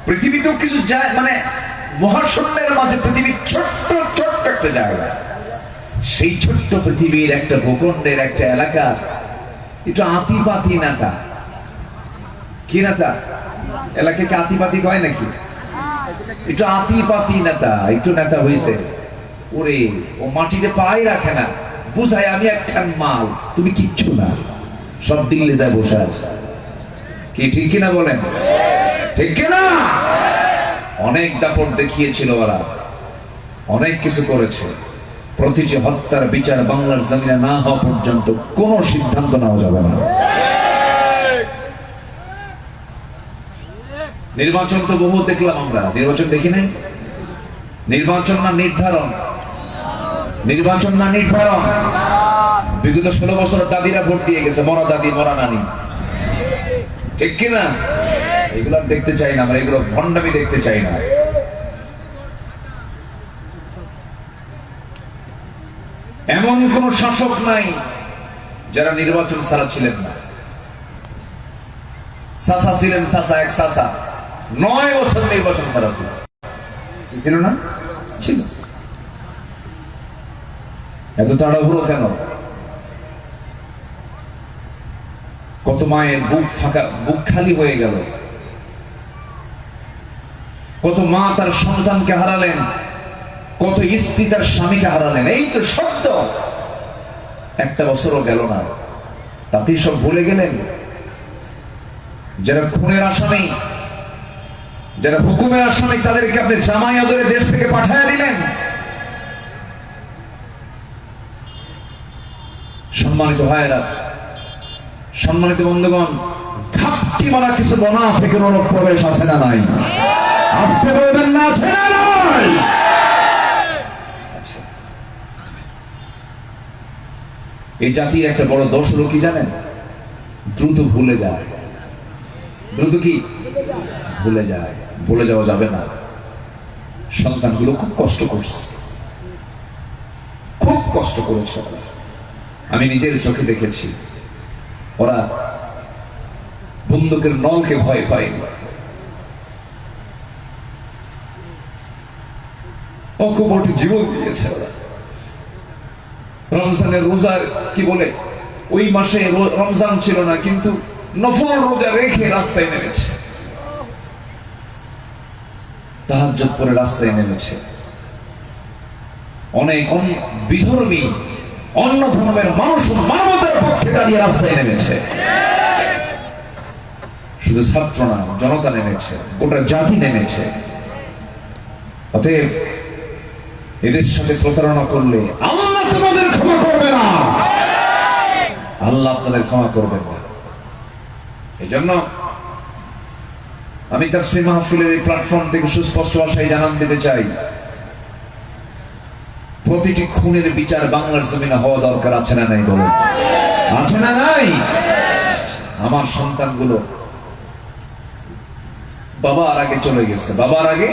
পৃথিবীতেও কিছু যায়, মানে মহাশূন্যের মাঝে পৃথিবীর ছোট্ট ছোট্ট একটা জায়গা, সেই ছোট্ট পৃথিবীর একটা ভূখণ্ডের একটা এলাকা একটু আতিপাতি নেতা, কি নেতা এলাকাকে আতিপাতি কয় নাকি? একটু আতিপাতি নেতা, একটু নেতা হয়েছে, ওরে ও মাটিতে পায়ে রাখে না, বুঝায় আমি একখান মাল, তুমি কিচ্ছু না, সব দিল্লি যায় বসে আছে। কি ঠিক কিনা বলেন? ঠিক কিনা? অনেক দাপট দেখিয়েছিল ওরা, অনেক কিছু করেছে। প্রতিটি হত্যার বিচার বাংলার জমিনে না হওয়া পর্যন্ত কোন সিদ্ধান্ত নেওয়া যাবে না। নির্বাচন তো বহু দেখলাম আমরা, নির্বাচন দেখি নাই? নির্বাচন না নির্ধারণ? নির্বাচন না নির্ধারণ? বিগত 16 বছর দাদিরা ভোট দিয়ে গেছে, মরা দাদি মরা নানি, ঠিক কিনা? এগুলো দেখতে চাই না আমরা, এগুলো ভণ্ডামি দেখতে চাই না। এমন কোন শাসক নাই যারা নির্বাচন ছাড়া ছিলেন না। সাসা ছিলেন, সাসা এক সাসা 9 বছর নির্বাচন ছাড়া ছিল না? ছিল। এত তাড়াহুড়ো কেন? কত মায়ের বুক ফাঁকা, বুক খালি হয়ে গেল, কত মা তার সন্তানকে হারালেন, কত স্ত্রী তার স্বামীকে হারালেন। এই তো শব্দ, একটা বছরও গেল না, তাতেই সব ভুলে গেলেন। যারা খুনের আসামি, যারা হুকুমের আসামি, তাদেরকে আপনি জামাই আদরে দেশ থেকে পাঠিয়ে দিলেন। সম্মানিত ভাইয়েরা, সম্মানিত বন্ধুগণ, ঘাপটি মারা কিছু মুনাফিকের অনুপ্রবেশ আছে না নাই? আসতে বলবেন না, আছে না নাই? এই জাতির একটা বড় দোষ হলো কি জানেন? দ্রুত ভুলে যায়। দ্রুত কি ভুলে যায়? ভুলে যাওয়া যাবে না। সন্তানগুলো খুব কষ্ট করছে, খুব কষ্ট করেছে। আমি নিজের চোখে দেখেছি, ওরা বন্দুকের নলকে ভয় পায়নি, অকপটে জীবন দিয়েছে ওরা। রমজানের রোজার কি বলে, ওই মাসে রমজান ছিল না, কিন্তু নফল রোজা রেখে রাস্তায় নেমেছে, তাহাজ্জুদ পড়ে রাস্তায় নেমেছে। অনেক বিধর্মী, অন্য ধর্মের মানুষ মানবতার পক্ষে দাঁড়িয়ে রাস্তায় নেমেছে। শুধু ছাত্র না, জনতা নেমেছে, গোটা জাতি নেমেছে। অতএব এদের সাথে প্রতারণা করলে আল্লাহ তোমাদের ক্ষমা করবে না, আল্লাহ আপনাদের ক্ষমা করবেন না। এই জন্য আমি তাফসীর মাহফিলের এই প্ল্যাটফর্ম থেকে সুস্পষ্ট ভাষায় জানান দিতে চাই, প্রতিটি খুনের বিচার বাংলার জমিনে হওয়া দরকার। আছে না নাই? বলুন, আছে না নাই? আমার সন্তানগুলো বাবার আগে চলে গেছে, বাবার আগে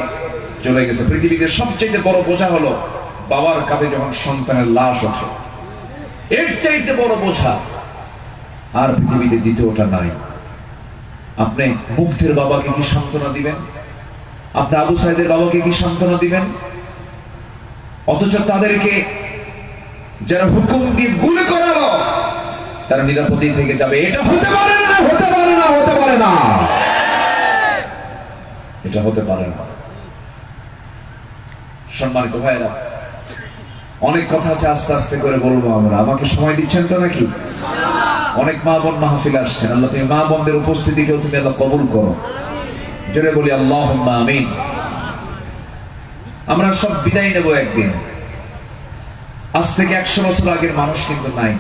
চলে গেছে। পৃথিবীতে সবচেয়ে বড় বোঝা হলো বাবার কাঁধে যখন সন্তানের লাশ ওঠে, এর চাইতে বড় বোঝা আর পৃথিবীতে দ্বিতীয়টা নাই। আপনি মুগ্ধের বাবাকে কি সান্ত্বনা দিবেন? আপনি আবু সাইদের বাবাকে কি সান্ত্বনা দিবেন? অথচ তাদেরকে যারা হুকুম দিয়ে গুলি করালো, তারা নিরাপদেই থেকে যাবে। এটা হতে পারে না, হতে পারে না, হতে পারে না, এটা হতে পারে না। সম্মানিত ভাইরা, অনেক কথা আছে, আস্তে আস্তে করে বলবো আমরা। আমাকে সময় দিচ্ছেন তো নাকি? অনেক মা বোন মাহফিল আসছেন, আল্লাহ তুমি মা বোনদের উপস্থিতিকেও তুমি আল্লাহ কবুল করো। জোরে বলি আল্লাহুম্মা আমিন। আমরা সব বিদায় নেব একদিন। আজ থেকে 100 বছর আগের মানুষ কিন্তু নাই।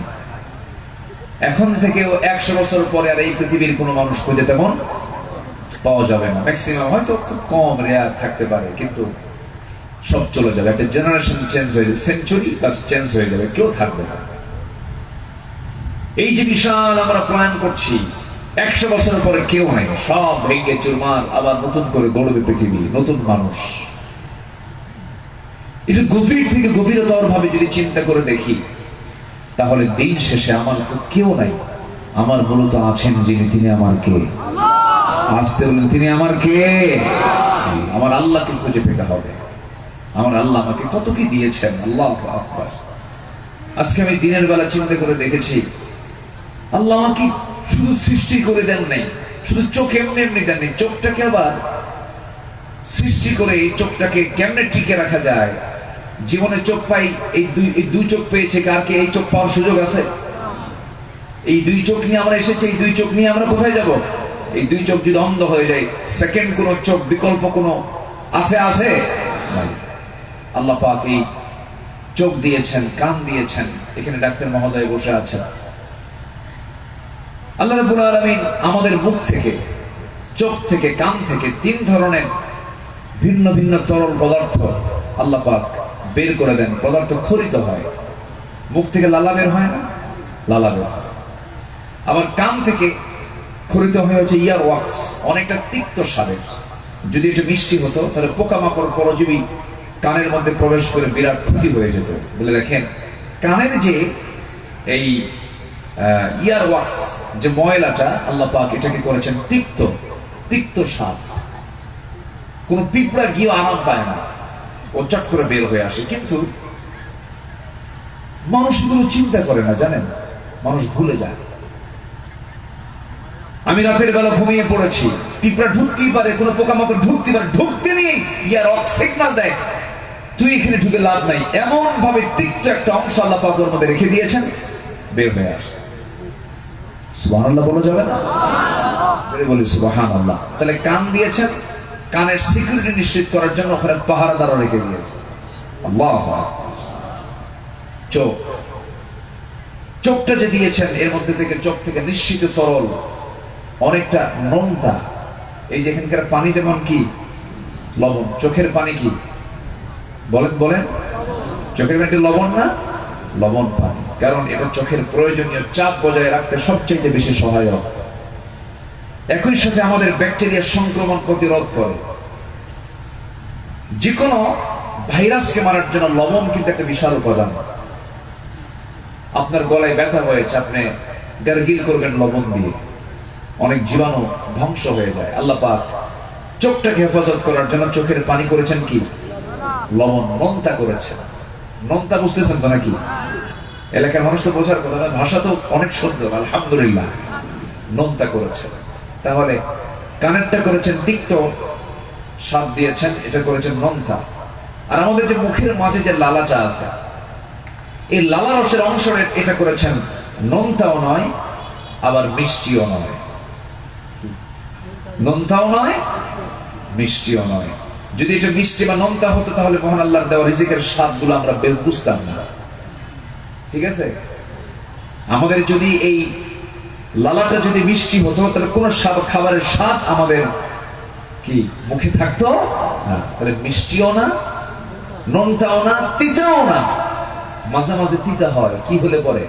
এখন থেকেও 100 বছর পরে আর এই পৃথিবীর কোনো মানুষ খুঁজে তেমন পাওয়া যাবে না। ম্যাক্সিমাম হয়তো খুব কম রেয়ার থাকতে পারে, কিন্তু সব চলে যাবে। একটা জেনারেশন চেঞ্জ হয়ে যাবে, সেঞ্চুরি প্লাস চেঞ্জ হয়ে যাবে, কেউ থাকবে না। এই যে বিশাল আমরা প্ল্যান করছি, 100 বছর পরে কেউ নাই, সব ভেঙে চুরমার, আবার নতুন করে গড়বে পৃথিবী, নতুন মানুষ। এটা গভীর থেকে গভীরতর ভাবে যদি চিন্তা করে দেখি, তাহলে দিন শেষে আমার কেউ নাই, আমার মূলত আছেন যিনি, তিনি আমার কে? আসতে বলেন, তিনি আমার কে? আমার আল্লাহকে খুঁজে পেতে হবে। আমার আল্লাহ আমাকে কত কি দিয়েছেন, আল্লাহু আকবার। আজকে আমি দিনের বেলা চিন্তা করে দেখেছি, আল্লাহ আমাকে শুধু সৃষ্টি করে দেন নাই, শুধু চোখ এমনি এমনি দেননি, চোখটাকে আবার সৃষ্টি করে এই চোখটাকে কেমনে টিকে রাখা যায়। জীবনে চোখ পাই, এই দুই চোখ পেয়েছে, কার কি এই চোখ পাওয়ার সুযোগ আছে? এই দুই চোখ নিয়ে আমরা এসেছি, এই দুই চোখ নিয়ে আমরা কোথায় যাব? এই দুই চোখ যদি অন্ধ হয়ে যায়, সেকেন্ড কোন চোখ বিকল্প কোন আছে? আল্লাহ পাক এই চোখ দিয়েছেন, কান দিয়েছেন। এখানে ডাক্তার মহোদয় বসে আছেন। আল্লাহ রাব্বুল আলামিন আমাদের মুখ থেকে, চোখ থেকে, কান থেকে 3 ধরনের ভিন্ন ভিন্ন তরল পদার্থ আল্লাহ পাক বের করে দেন। পদার্থ খরিত হয়। মুখ থেকে লালা বের হয় না? লালা বের হয়। আবার কান থেকে খরিত হয়ে হচ্ছে ইয়ার ওয়াক্স, অনেকটা তিক্ত স্বাদের। যদি এটা মিষ্টি হতো তাহলে পোকামাকড় পরজীবী কানের মধ্যে প্রবেশ করে বিরাট ক্ষতি হয়ে যেত। বলে দেখেন, কানের যে এই ইয়ার ওয়াক্স, যে ময়লাটা, আল্লাহ পাক এটাকে করেছেন তিক্ত, তিক্ত স্বাদ। কোন পিঁপড়া গিয়ে আরাম পায় না, ও চট করে বের হয়ে আসে। কিন্তু মানুষগুলো চিন্তা করে না, জানেন, মানুষ ভুলে যায়। আমি রাতের বেলা ঘুমিয়ে পড়েছি, পিঁপড়া ঢুকতেই পারে, কোন পোকামাকড় ঢুকতে পারে, ঢুকতে নেই ইয়ার অক্স সিগন্যাল দেয়, তুই এখানে ঢুকে লাভ নাই। এমন ভাবে তিক্ত একটা অংশ আল্লাহ পাক ওর মধ্যে রেখে দিয়েছেন, বের হয়ে আসে। সুবহানাল্লাহ বলা যাবে না? বলি সুবহানাল্লাহ। তাহলে কান দিয়েছেন, কানের সিকিউরিটি নিশ্চিত করার জন্য ওখানে পাহারাদারও রেখে দিয়েছে। আল্লাহু আকবার। চোখ, চোখটা যে দিয়েছেন, এর মধ্যে থেকে, চোখ থেকে নিশ্চিত তরল, অনেকটা নোনতা। এই যে এখানকার পানি যেমন কি লবণ, চোখের পানি কি বলেন? বলেন, চোখের পানি লবণ না? লবণ পানি। কারণ এটা চোখের প্রয়োজনীয় চাপ বজায় রাখতে সবচেয়ে বেশি সহায়ক। একই সাথে আমাদের ব্যাকটেরিয়ার সংক্রমণ প্রতিরোধ করে। যে কোনো ভাইরাসকে মারার জন্য লবণ কিন্তু একটা বিশাল উপাদান। আপনার গলায় ব্যথা হয়েছে, আপনি গার্গিল করবেন লবণ দিয়ে, অনেক জীবাণু ধ্বংস হয়ে যায়। আল্লাহ পাক চোখটাকে হেফাজত করার জন্য চোখের পানি করেছেন কি? লবণ, নোনতা করেছেন। নোনতা বুঝতেছেন তো নাকি? এলাকার মানুষ তো বোঝার কথা না, ভাষা তো অনেক সুন্দর, আলহামদুলিল্লাহ। নোনতা করেছেন। তাহলে কানেরটা করেছেন তিক্ত স্বাদ দিয়েছেন, এটা করেছেন নোনতা। আর আমাদের যে মুখের মাঝে যে লালাটা আছে, এই লালা রসের অংশ এটা করেছেন নোনতাও নয়, আবার মিষ্টিও নয়। নোনতাও নয়, মিষ্টিও নয়। যদি এটা মিষ্টি বা নোনতা হতো তাহলে মহান আল্লাহর দেওয়া রিজিকের স্বাদগুলো আমরা বের বুঝতাম না। ঠিক আছে? আমাদের যদি এই লালাটা যদি মিষ্টি হতো তাহলে কোন খাবারের স্বাদ আমাদের কি মুখে থাকতো না। তাহলে মিষ্টিও না, নোনতাও না, তিতাও না। মাঝে মাঝে তিতা হয়, কি হলে পরে?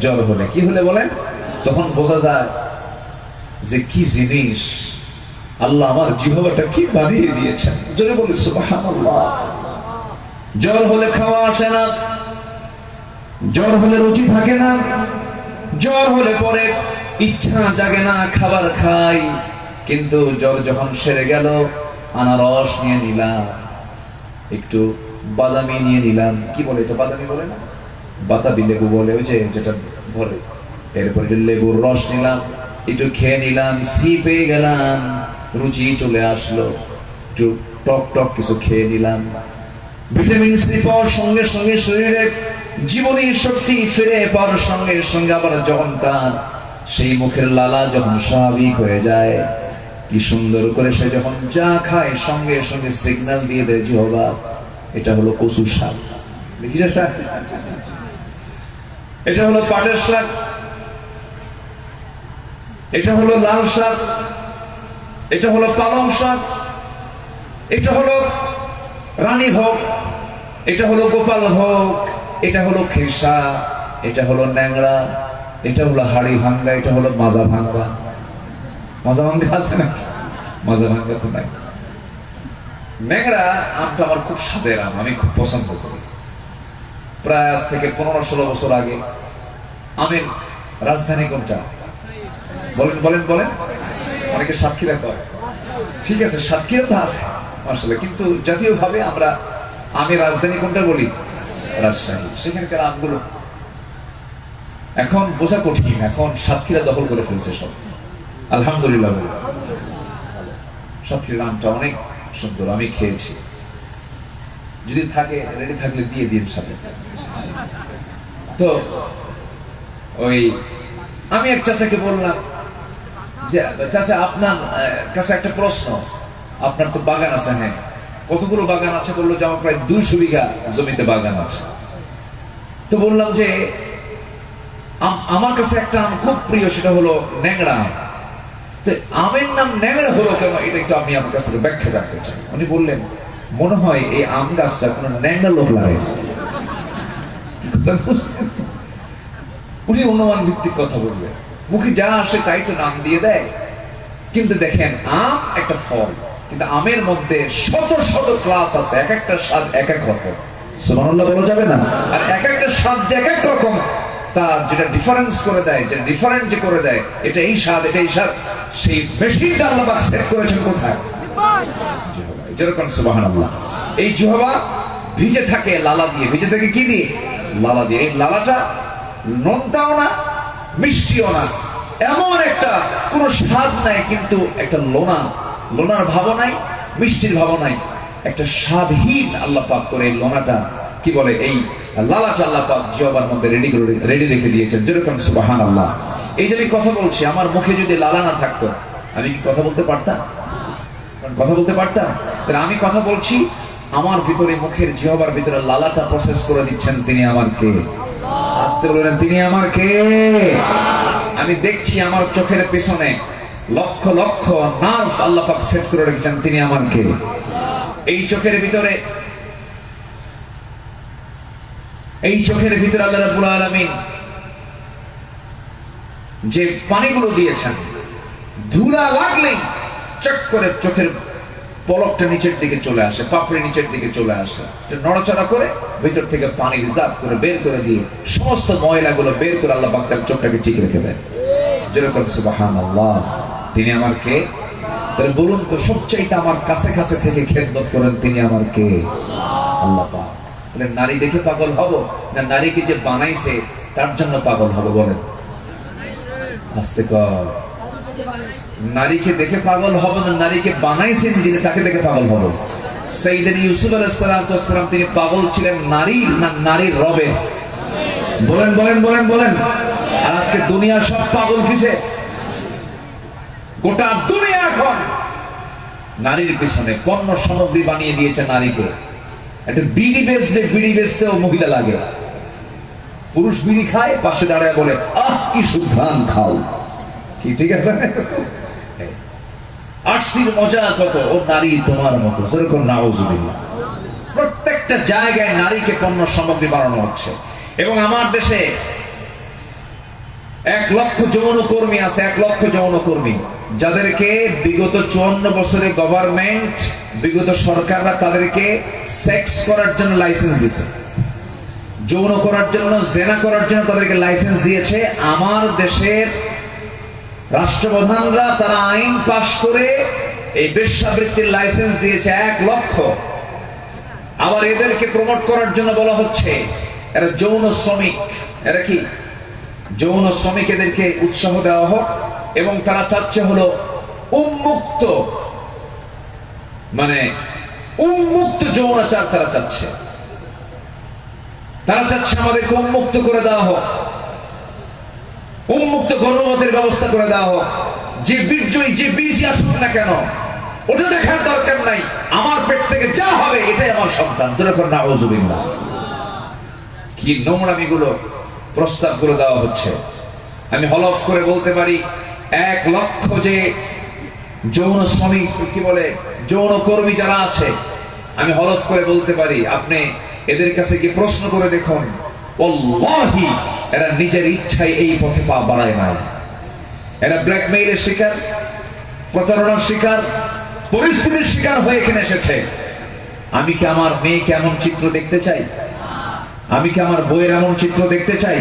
জ্বর হলে। কি হলে বলেন? তখন বোঝা যায় যে কি জিনিস আল্লাহ আমার জিহ্বাটা কি বানিয়ে দিয়েছেন। জোরে বলি সুবহানাল্লাহ। জ্বর হলে খাওয়া আসে না, জ্বর হলে রুচি থাকে না, জ্বর হলে পরে ইচ্ছা জাগে না, খাবার খাই। কিন্তু জ্বর যখন সেরে গেল, আনারস নিয়ে নিলাম, একটু বাদামি নিয়ে নিলাম। কি বলে তো বাদামি বলে না, বাতাবি লেবু বলে, ওই যে যেটা ধরে। এরপর লেবুর রস নিলাম, একটু খেয়ে নিলাম, সি পেয়ে গেলাম, রুচি চলে আসলো, একটু টক টক কিছু খেয়ে নিলাম। ভিটামিন সি পাওয়ার সঙ্গে সঙ্গে শরীরে জীবনী শক্তি ফিরে পাওয়ার সঙ্গে সঙ্গে আবার যখন তার সেই মুখের লালা যখন স্বাভাবিক হয়ে যায়, কি সুন্দর করে সে যখন যা খায় সঙ্গে সঙ্গে সিগন্যাল দিয়ে দেয় জিহ্বা, এটা হলো কচু শাক, এটা হলো পাটের শাক, এটা হলো লাল শাক, এটা হলো পালং শাক, এটা হলো রানী ভোগ, এটা হলো গোপাল ভোগ, এটা হলো খেসা, এটা হলো ন্যাংরা, এটা হলো হাড়ি ভাঙ্গা, এটা হলো মাজা ভাঙ্গা। মাজা ভাঙ্গা আছে নাকি? মাজা ভাঙ্গা তো নাই। ন্যাংরা আমটা আমার খুব স্বাদের আম, আমি খুব পছন্দ করি। প্রায় আজ থেকে 15-16 বছর আগে আমের রাজধানী কোনটা? বলেন বলেন বলেন। অনেকে সাতক্ষীরা করে, ঠিক আছে, সাতক্ষীরা তো আছে আসলে, কিন্তু জাতীয় ভাবে আমি রাজধানী কোনটা বলি, রাজশাহী, সেখানকার আমগুলো এখন বোঝা কঠিন। এখন সাতক্ষীরা দখল করে ফেলছে সব, আলহামদুলিল্লাহ। সাতক্ষীরার আমটা অনেক সুন্দর, আমি খেয়েছি, যদি থাকে রেডি থাকলে দিয়ে দিন সাথে। তো ওই আমি এক চাচাকে বললাম যে চাচা আপনার কাছে একটা প্রশ্ন, আপনার তো বাগান আছে? হ্যাঁ। কতগুলো বাগান আছে? বললো যে আমার প্রায় 200 বিঘা জমিতে বাগান আছে। তো বললাম যে আমার কাছে একটা আম খুব প্রিয়, সেটা হলো ন্যাংরা আম। তো আমের নাম ন্যাংরা হলো কেন, এটা একটু আমি আমার কাছ থেকে ব্যাখ্যা জানতে চাই। উনি বললেন মনে হয় এই আম গাছটা কোন ন্যাংরা লোক লাগাইছে। উনি অনুমান ভিত্তিক কথা বললেন, মুখে যা আসে তাই তো নাম দিয়ে দেয়। কিন্তু দেখেন, আম একটা ফল, কিন্তু আমের মধ্যে শত শত ক্লাস আছে, এক একটা স্বাদ এক এক রকম। সুবহানাল্লাহ বলা যাবে না? আর এক একটা স্বাদ যে এক এক রকম, তা যেটা ডিফারেন্স করে দেয়, যেটা ডিফারেন্ট যে করে দেয়, এটা এই স্বাদ, এটা এই স্বাদ, সেই মেশিনটা আল্লাহ পাক সেট করেছেন কোথায়? যেরকম সুবহানাল্লাহ। এই জিহ্বা ভিজে থাকে লালা দিয়ে, ভিজে থাকে কি দিয়ে? লালা দিয়ে। এই লালাটা নোনতাও না, মিষ্টিও না, এমন একটা কোন স্বাদ নাই, কিন্তু একটা লোনার ভাবও নাই, মিষ্টির ভাবও নাই, একটা স্বাদহীন আল্লাহ পাক করে এই লোনাটা, কি বলে, এই লালাটা আল্লাহ পাক জিহ্বার মধ্যে রেডি রেখে দিয়েছেন। যেরকম সুবহানাল্লাহ। এই যে আমি কথা বলছি, আমার মুখে যদি লালা না থাকতো, আমি কি কথা বলতে পারতাম? কথা বলতে পারতাম? তাহলে আমি কথা বলছি, আমার ভিতরে, মুখের জিহ্বার ভিতরে লালাটা প্রসেস করে দিচ্ছেন তিনি আমার কে? আসতে বলেন, তিনি আমার কে? আমি দেখছি আমার চোখের পেছনে লক্ষ লক্ষ নার্ভ আল্লাহ পাক সেট করে রেখেছেন, তিনি আমার কে? এই চোখের ভিতরে আল্লাহ রাব্বুল আলামিন যে পানিগুলো দিয়েছেন, ধুলা লাগলেই চট করে চোখের পলকটা নিচের দিকে চলে আসে, পাপড়ি নিচের দিকে চলে আসে, নড়াচড়া করে ভিতর থেকে পানি রিজার্ভ করে বের করে দিয়ে সমস্ত ময়লাগুলো বের করে আল্লাহ পাক তার চোখটাকে ঠিক রেখে দেন। যেরকম সুবহানাল্লাহ। তিনি আমার কে? তাহলে বলুন তো, সবচাইতে আমার কাছে কাছে থেকে খেদমত করেন তিনি আমার কে? আল্লাহ পাক। তাহলে নারী দেখে পাগল হব না নারীকে যে বানাইছে তার জন্য পাগল হব? বলেন আস্তে কর। নারীকে দেখে পাগল হব না নারীকে বানাইছেন যিনি তাকে দেখে পাগল হব? সাইয়েদনা ইউসুফ আলাইহিস সালাম তিনি পাগল ছিলেন নারীর না নারীর রবে? বলেন বলেন বলেন বলেন। আর আজকে দুনিয়া সব পাগল কিসে? গোটা দুনিয়া এখন নারীর পিছনে পণ্য সামগ্রী বানিয়ে দিয়েছে নারীকে। একটা বিড়ি বেচতেও মহিলা লাগে। পুরুষ বিড়ি খায়, পাশে দাঁড়ায় বলে আহ কি সুঘ্রাণ খাও, কি ঠিক আছে? আরসির মজা কত, ও নারী তোমার মতো। যেরকম নাউজুবিল্লাহ। প্রত্যেকটা জায়গায় নারীকে পণ্য সামগ্রী বানানো হচ্ছে। এবং আমার দেশে 1 লক্ষ যৌনকর্মী আছে, 1 লক্ষ যৌনকর্মী, যাদেরকে বিগত 54 বছরে গভর্নমেন্ট, বিগত সরকাররা তাদেরকে সেক্স করার জন্য লাইসেন্স দিয়েছে, যৌন করার জন্য, জেনা করার জন্য তাদেরকে লাইসেন্স দিয়েছে। আমার দেশের রাষ্ট্রপ্রধানরা তারা আইন পাশ করে এই বেশ্যাবৃত্তির লাইসেন্স দিয়েছে 1 লক্ষ। আবার এদেরকে প্রমোট করার জন্য বলা হচ্ছে এরা যৌন শ্রমিক। এরা কি যৌন শ্রমিক? এদেরকে উৎসাহ দেওয়া হোক। এবং তারা চাচ্ছে হলো উন্মুক্ত, মানে উন্মুক্ত যৌনাচার তারা চাচ্ছে। আমাদেরকে উন্মুক্ত করে দেওয়া হোক, উন্মুক্ত গর্ভপাতের ব্যবস্থা করে দেওয়া হোক। যে বীর্যই, যে বীজই আসুক না কেন, ওটা দেখার দরকার নাই। আমার পেট থেকে যা হবে এটাই আমার সন্তান। যেরকম নাউজুবিল্লাহ। কি নোংরামিগুলো প্রস্তাব করে দেওয়া হচ্ছে। আমি হলফ করে বলতে পারি 1 লক্ষ যে যৌন শ্রমিক, কি বলে, যৌন কর্মী যারা আছে, আমি হলফ করে বলতে পারি আপনি এদের কাছে গিয়ে প্রশ্ন করে দেখুন, ওয়াল্লাহি এরা নিজের ইচ্ছায় এই পথে পা বাড়ায় নাই। এরা ব্ল্যাকমেইলের শিকার, প্রতারণার শিকার, পরিস্থিতির শিকার হয়ে এখানে এসেছে। আমি কি আমার মেয়েকে এমন চিত্র দেখতে চাই? আমি কি আমার বইয়ের এমন চিত্র দেখতে চাই?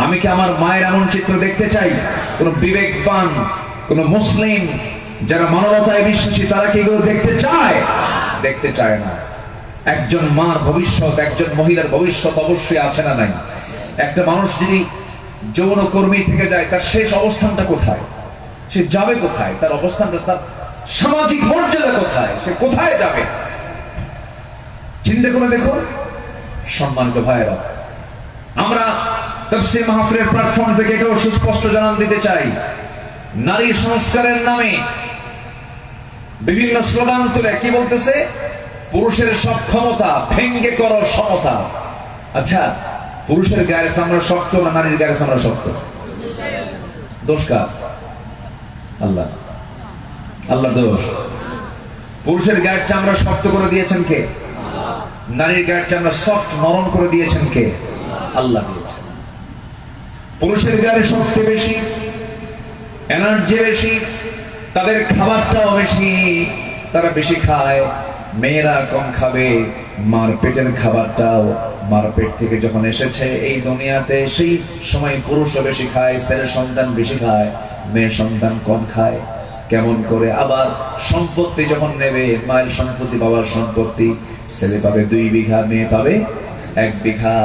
আমি কি আমার মায়ের এমন চিত্র দেখতে চাই? কোন বিবেকবান কোন মুসলিম যারা মানবতায় বিশ্বাসী তারা কি এগুলো দেখতে চায়? দেখতে চায় না। একজন মার ভবিষ্যৎ, একজন মহিলার ভবিষ্যৎ অবশ্যই আছে না নাই? একটা মানুষ যদি যৌনকর্মী থেকে যায়, তার শেষ অবস্থানটা কোথায়? সে যাবে কোথায়? তার অবস্থানটা, তার সামাজিক মর্যাদা কোথায়? সে কোথায় যাবে? চিন্তা করে দেখুন। সম্মানিত ভাইয়েরা, আমরা তাফসীর মাহফিলের প্ল্যাটফর্ম থেকে এটাও সুস্পষ্ট জানান দিতে চাই, নারী সংস্কারের নামে বিভিন্ন স্লোগান তুলে কি বলতেছে? পুরুষের সব ক্ষমতা ভেঙ্গে করো সমতা। আচ্ছা, পুরুষের গায়ের চামড়া শক্ত না নারীর গায়ের চামড়া শক্ত? দোষ কার? আল্লাহ, আল্লাহর দোষ। পুরুষের গায়ের চামড়া শক্ত করে দিয়েছেন কে? নারীর গায়ের চামড়া সফট নরম করে দিয়েছেন কে? আল্লাহ দিয়েছেন। পুরুষের গায়ের শক্তি বেশি, এনার্জি বেশি, তাদের খাবারটাও বেশি, তারা বেশি খায়। মেয়েরা কম খাবে। মার পেটের খাবারটাও মার পেট থেকে যখন এসেছে এই দুনিয়াতে, সেই সময় পুরুষও বেশি খায়, ছেলে সন্তান বেশি খায়, মেয়ে সন্তান কম খায়। কেমন করে? আবার সম্পত্তি যখন নেবে, মায়ের সম্পত্তি বাবার সম্পত্তি, ছেলে পাবে 2 বিঘা, মেয়ে পাবে 1 বিঘা।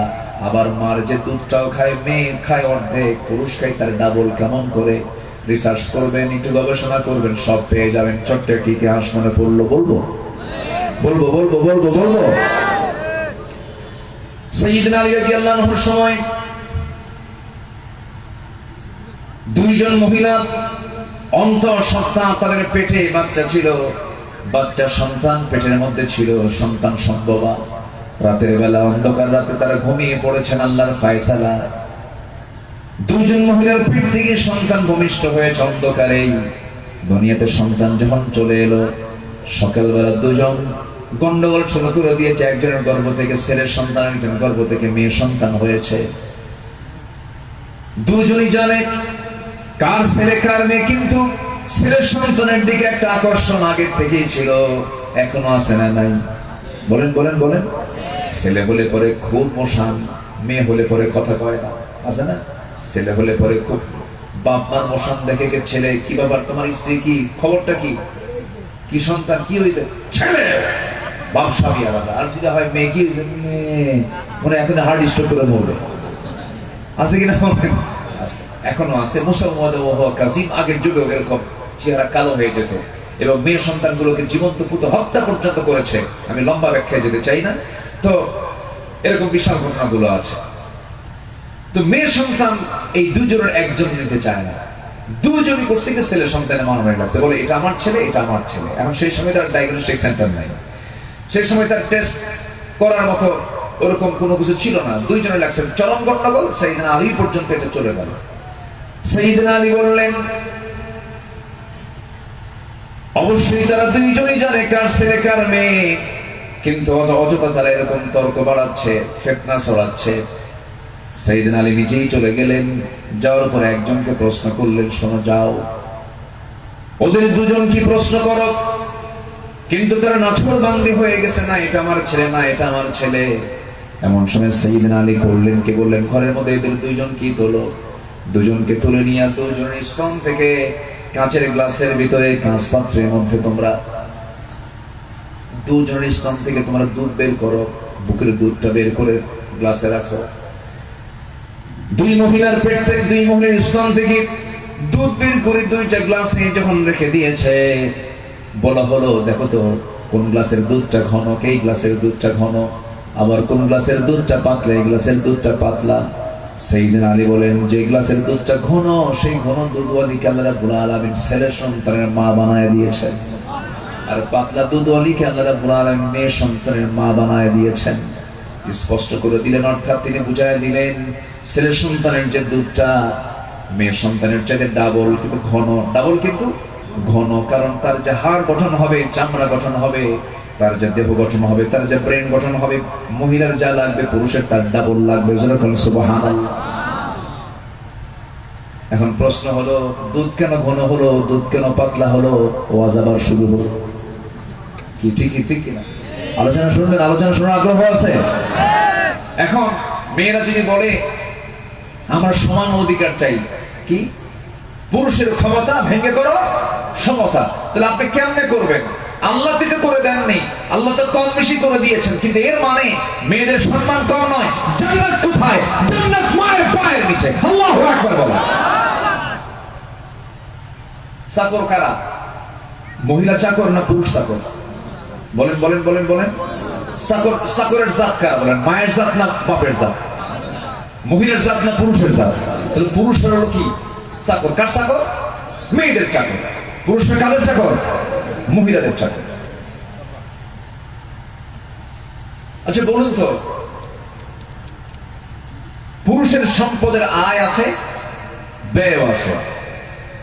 আবার মার যে দুধটাও খায়, মেয়ে খায় অর্ধেক, পুরুষ খায় তার ডাবল। কেমন করে? রিসার্চ করবেন, একটু গবেষণা করবেন, সব পেয়ে যাবেন। ছোট্ট একটি ইতিহাস মনে পড়লো, বলবো বলবো বলবো বলবো বলবো সাইয়্যিদনা আলী রাদিয়াল্লাহু আনহুর সময় 2 জন মহিলা অন্তঃসত্ত্বা, তাদের পেটে বাচ্চা ছিল, বাচ্চা সন্তান পেটের মধ্যে ছিল, সন্তান সম্ভবা। রাতের বেলা অন্ধকার রাতে তারা ঘুমিয়ে পড়েছেন, আল্লাহর ফায়সালা। 2 জন মহিলার পেট থেকে সন্তান ভূমিষ্ঠ হয়েছে অন্ধকারেই। দুনিয়াতে সন্তান যখন চলে এলো, সকালবেলা 2 জন গন্ডগোল শুরু করে দিয়েছে। একজনের গর্ভ থেকে ছেলের সন্তান, একজনের গর্ভ থেকে মেয়ের সন্তান হয়েছে। 2 জনই জানে কার ছেলে কার মেয়ে, কিন্তু ছেলের সন্তানের দিকে একটা আকর্ষণ আগে থেকেই ছিল, এখনো আছে না নাই? বলেন বলেন বলেন। ছেলে হলে পরে খুব মোশান, মেয়ে হলে পরে কথা কয় না, আছে না? ছেলে হলে পরে খুব বাপ মার মোশান দেখে কে ছেলে, কি ব্যাপার তোমার স্ত্রী কি, খবরটা কি, কি সন্তান, কি হয়েছে? ছেলে। বাপ স্বামী আলাদা। আর যদি হয় মেয়ে, কি হয়েছে? মেয়ে। মনে এখন হার্ট স্ট্রোক করে ধরবে, আছে কিনা? এখনো আছে। মুসলমান কাজিম, আগের যুগে এরকম চেহারা কালো হয়ে যেত এবং মেয়ে সন্তানগুলোকে জীবন্ত পুঁতে হত্যা পর্যন্ত করেছে। আমি লম্বা ব্যাখ্যায় যেতে চাই না। তো এরকম বিশাল ঘটনাগুলো আছে। তো মেয়ে সন্তান এই 2 জনের একজন নিতে চায় না। 2 জনই করছে কি ছেলে সন্তানের মানবে লাগছে, বলে এটা আমার ছেলে, এটা আমার ছেলে। এখন সেই সময় তার ডায়াগনস্টিক সেন্টার নাই, সেই সময় তার টেস্ট করার মতো ওরকম কোনো কিছু ছিল না। 2 জনে লাগছে। চরম গন্ডগোল সাইয়েদনা আলী পর্যন্ত এটা চলে গেল। সাইয়েদনা আলী বললেন, অবশ্যই তারা 2 জনই জানে কার ছেলে কার মেয়ে, কিন্তু অযথা তারা এরকম তর্ক বাড়াচ্ছে, ফিতনা ছড়াচ্ছে। সাইয়েদনা আলী নিজেই চলে গেলেন। যাওয়ার পরে একজনকে প্রশ্ন করলেন, শোনো, যাও ওদের 2 জন কি প্রশ্ন করো। কিন্তু তারা নাছোড়বান্দি হয়ে গেছে, না এটা আমার ছেলে, না এটা আমার ছেলে। এমন সময় সাইয়েদনা আলী করলেন কি, বললেন, ঘরের মধ্যে এদের 2 জন কি তোলো। 2 জনকে তুলে নিয়ে 2 জনের স্তন থেকে কাঁচের গ্লাসের ভিতরে, কাঁচ পাত্রের মধ্যে তোমরা 2 জনের স্তন থেকে তোমরা দুধ বের করো, বুকের দুধটা বের করে গ্লাসে রাখো। 2 মহিলার পেট থেকে, 2 মহিলার স্তন থেকে দুধ বের করে 2টা গ্লাসে যখন রেখে দিয়েছে, বলা হলো, দেখো তো কোন গ্লাসের দুধটা ঘন, এই গ্লাসের দুধটা ঘন, আবার কোন গ্লাসের দুধটা পাতলা, এই গ্লাসের দুধটা পাতলা। সাইয়েদনা আলী বলেন, যে গ্লাসের দুধটা ঘন, সেই ঘন দুধওয়ালিকে আল্লাহ রাব্বুল আলামিন ছেলের সন্তানের মা বানায় দিয়েছেন, আর পাতলা দুধওয়ালিকে আল্লাহ রাব্বুল আলামিন মেয়ে সন্তানের মা বানায় দিয়েছেন। স্পষ্ট করে দিলেন, অর্থাৎ তিনি বুঝায় দিলেন ছেলের সন্তানের যে দুধটা মেয়ে সন্তানের চাইতে ডাবল, কিন্তু ঘন। ডাবল কিন্তু ঘন, কারণ তার যে হাড় গঠন হবে, চামড়া গঠন হবে, তার যে দেহ গঠন হবে, তার যে ব্রেন গঠন হবে, মহিলার যা লাগবে পুরুষের তার ডাবল লাগবে। সুবহানাল্লাহ। এখন প্রশ্ন হলো, দুধ কেন ঘন হলো, দুধ কেন পাতলা হলো? ওয়াজ আবার শুরু হলো। কি ঠিক কিনা? আলোচনা শুনবেন? আলোচনা শোনার আগ্রহ আছে? এখন মেয়েরা যদি বলে আমরা সমান অধিকার চাই, কি পুরুষের ক্ষমতা ভেঙে করো সমতা। তাহলে আপনি কেমনে করবেন? আল্লাহ থেকে করে দেননি, আল্লাহ তো কম বেশি করে দিয়েছেন, কিন্তু এর মানে মেয়েদের সম্মান কম নয়। জান্নাত কোথায়? জান্নাত মায়ের পায়ের নিচে। আল্লাহু আকবার বলো। চাকর কারা? মহিলা চাকর না পুরুষ চাকর? বলেন বলেন বলেন বলেন। চাকর, চাকরের জাত কারা বলেন? মায়ের জাত না বাপের জাত? মহিলার জাত না পুরুষের জাত? তাহলে পুরুষের হলো কি? চাকর। কার চাকর? মেয়েদের চাকর। পুরুষের কাদের চাকর? মহিলাদের চাকর। আচ্ছা বলুন তো, পুরুষের সম্পদের আয় আছে, ব্যয় আছে।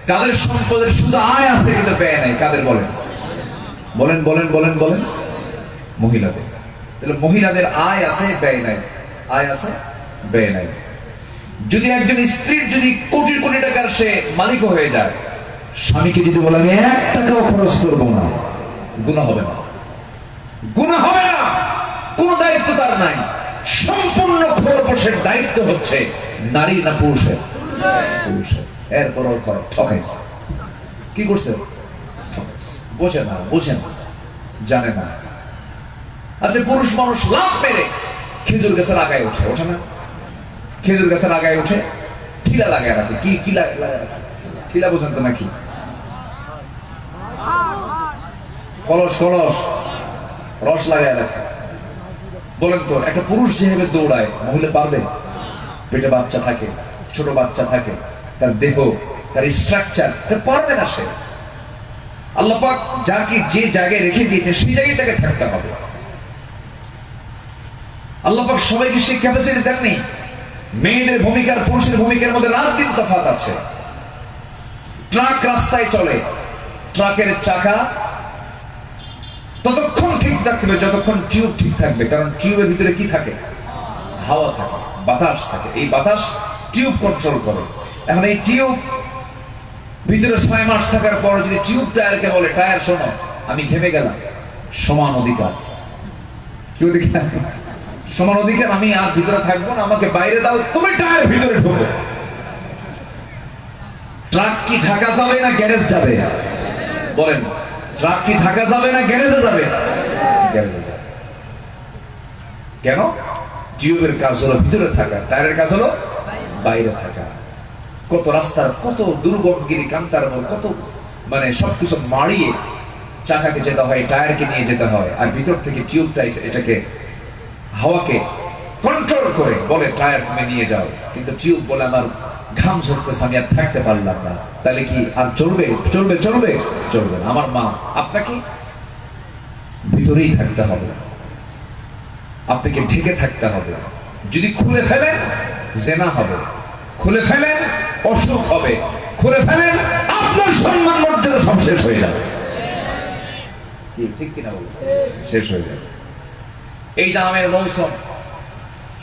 কাদের সম্পদের শুধু আয় আছে কিন্তু ব্যয় নাই? কাদের বলেন? বলেন বলেন বলেন বলেন। মহিলাদের। তাহলে মহিলাদের আয় আছে, ব্যয় নাই। আয় আছে, ব্যয় নাই। যদি একজন স্ত্রীর যদি কোটি কোটি টাকার সে মালিক হয়ে যায়, স্বামীকে যদি বলে আমি 1 টাকাও খরচ করবো না, গুনাহ হবে না? গুনাহ হবে না। কোন দায়িত্ব তার নাই। সম্পূর্ণ খরপোশের দায়িত্ব হচ্ছে নারী না পুরুষের? পুরুষের। এরপরও করে ঠকাইছে। কি করছে? ঠকাইছে। বোঝে না, বোঝে না, জানে না। আচ্ছা পুরুষ মানুষ লাভ মেরে খেজুর গাছের আগায় ওঠে, ওঠে না? খেজুর গাছের আগায় উঠে ঠিলা লাগায় রাখে। কি কি লাগায় রাখে? ঠিলা বোঝেন তো নাকি? কলস কলস রস লাগায় রাখে। বলেন তো, একটা পুরুষ যেভাবে দৌড়ায় মহিলা পারবে? পেটে বাচ্চা থাকে, ছোট বাচ্চা থাকে, তার দেহ, তার স্ট্রাকচার, পারবে না সে। আল্লাহ পাক যাকে যে জায়গায় রেখে দিয়েছে সেই জায়গায় তাকে থাকতে হবে। আল্লাহ পাক সবাইকে সেই ক্যাপাসিটি দেননি। মেয়েদের ভূমিকার পুরুষের ভূমিকার মধ্যে রাত দিন তফাৎ আছে। ট্রাক রাস্তায় চলে, ট্রাকের চাকা ততক্ষণ ঠিক থাকবে যতক্ষণ টিউব ঠিক থাকবে, কারণ টিউবের ভিতরে কি থাকে? হাওয়া থাকে, বাতাস থাকে। এই বাতাস টিউব কন্ট্রোল করে। এখন এই টিউব ভিতরে 6 মাস থাকার পর যদি টিউব টায়ারকে বলে টায়ার শোনো আমি ঘেমে গেলাম, সমান অধিকার। কি অধিকার? সমান অধিকার। আমি আর ভিতরে থাকবো না, আমাকে বাইরে দাও, তুমি টায়ার ভিতরে ঢোকো। ট্রাক কি ঢাকা যাবে না গ্যারেজ যাবে? বলেন, ট্রাক কি ঢাকা যাবে না গ্যারেজে যাবে? গ্যারেজে যাবে। কেন? টিউবের কাজ হলো ভিতরে থাকা, টায়ারের কাজ হলো বাইরে থাকা। কত রাস্তার কত দুর্গমগিরি কান্তার কত মানে সবকিছু মারিয়ে চাকাকে যেতে হয়, টায়ারকে নিয়ে যেতে হয়, আর ভিতর থেকে টিউবটা এটাকে হাওয়াকে কন্ট্রোল করে বলে টায়ার তুমি নিয়ে যাও। কিন্তু টিউব বলে আমার ঘাম ঝরতেছে, আমি আর থাকতে পারলাম না। তাহলে কি আর চলবে? চলবে চলবে চলবে না। আমার মা, আপনাকে ভিতরেই থাকতে হবে, আপনাকে ঢেকে থাকতে হবে। যদি খুলে ফেলেন জেনা হবে, খুলে ফেলেন অসুখ হবে, খুলে ফেলেন আপনার সম্মান মর্যাদা সব শেষ হয়ে যাবে। ঠিক কিনা বলুন? শেষ হয়ে যাবে। এই যে আমের মৌসুম,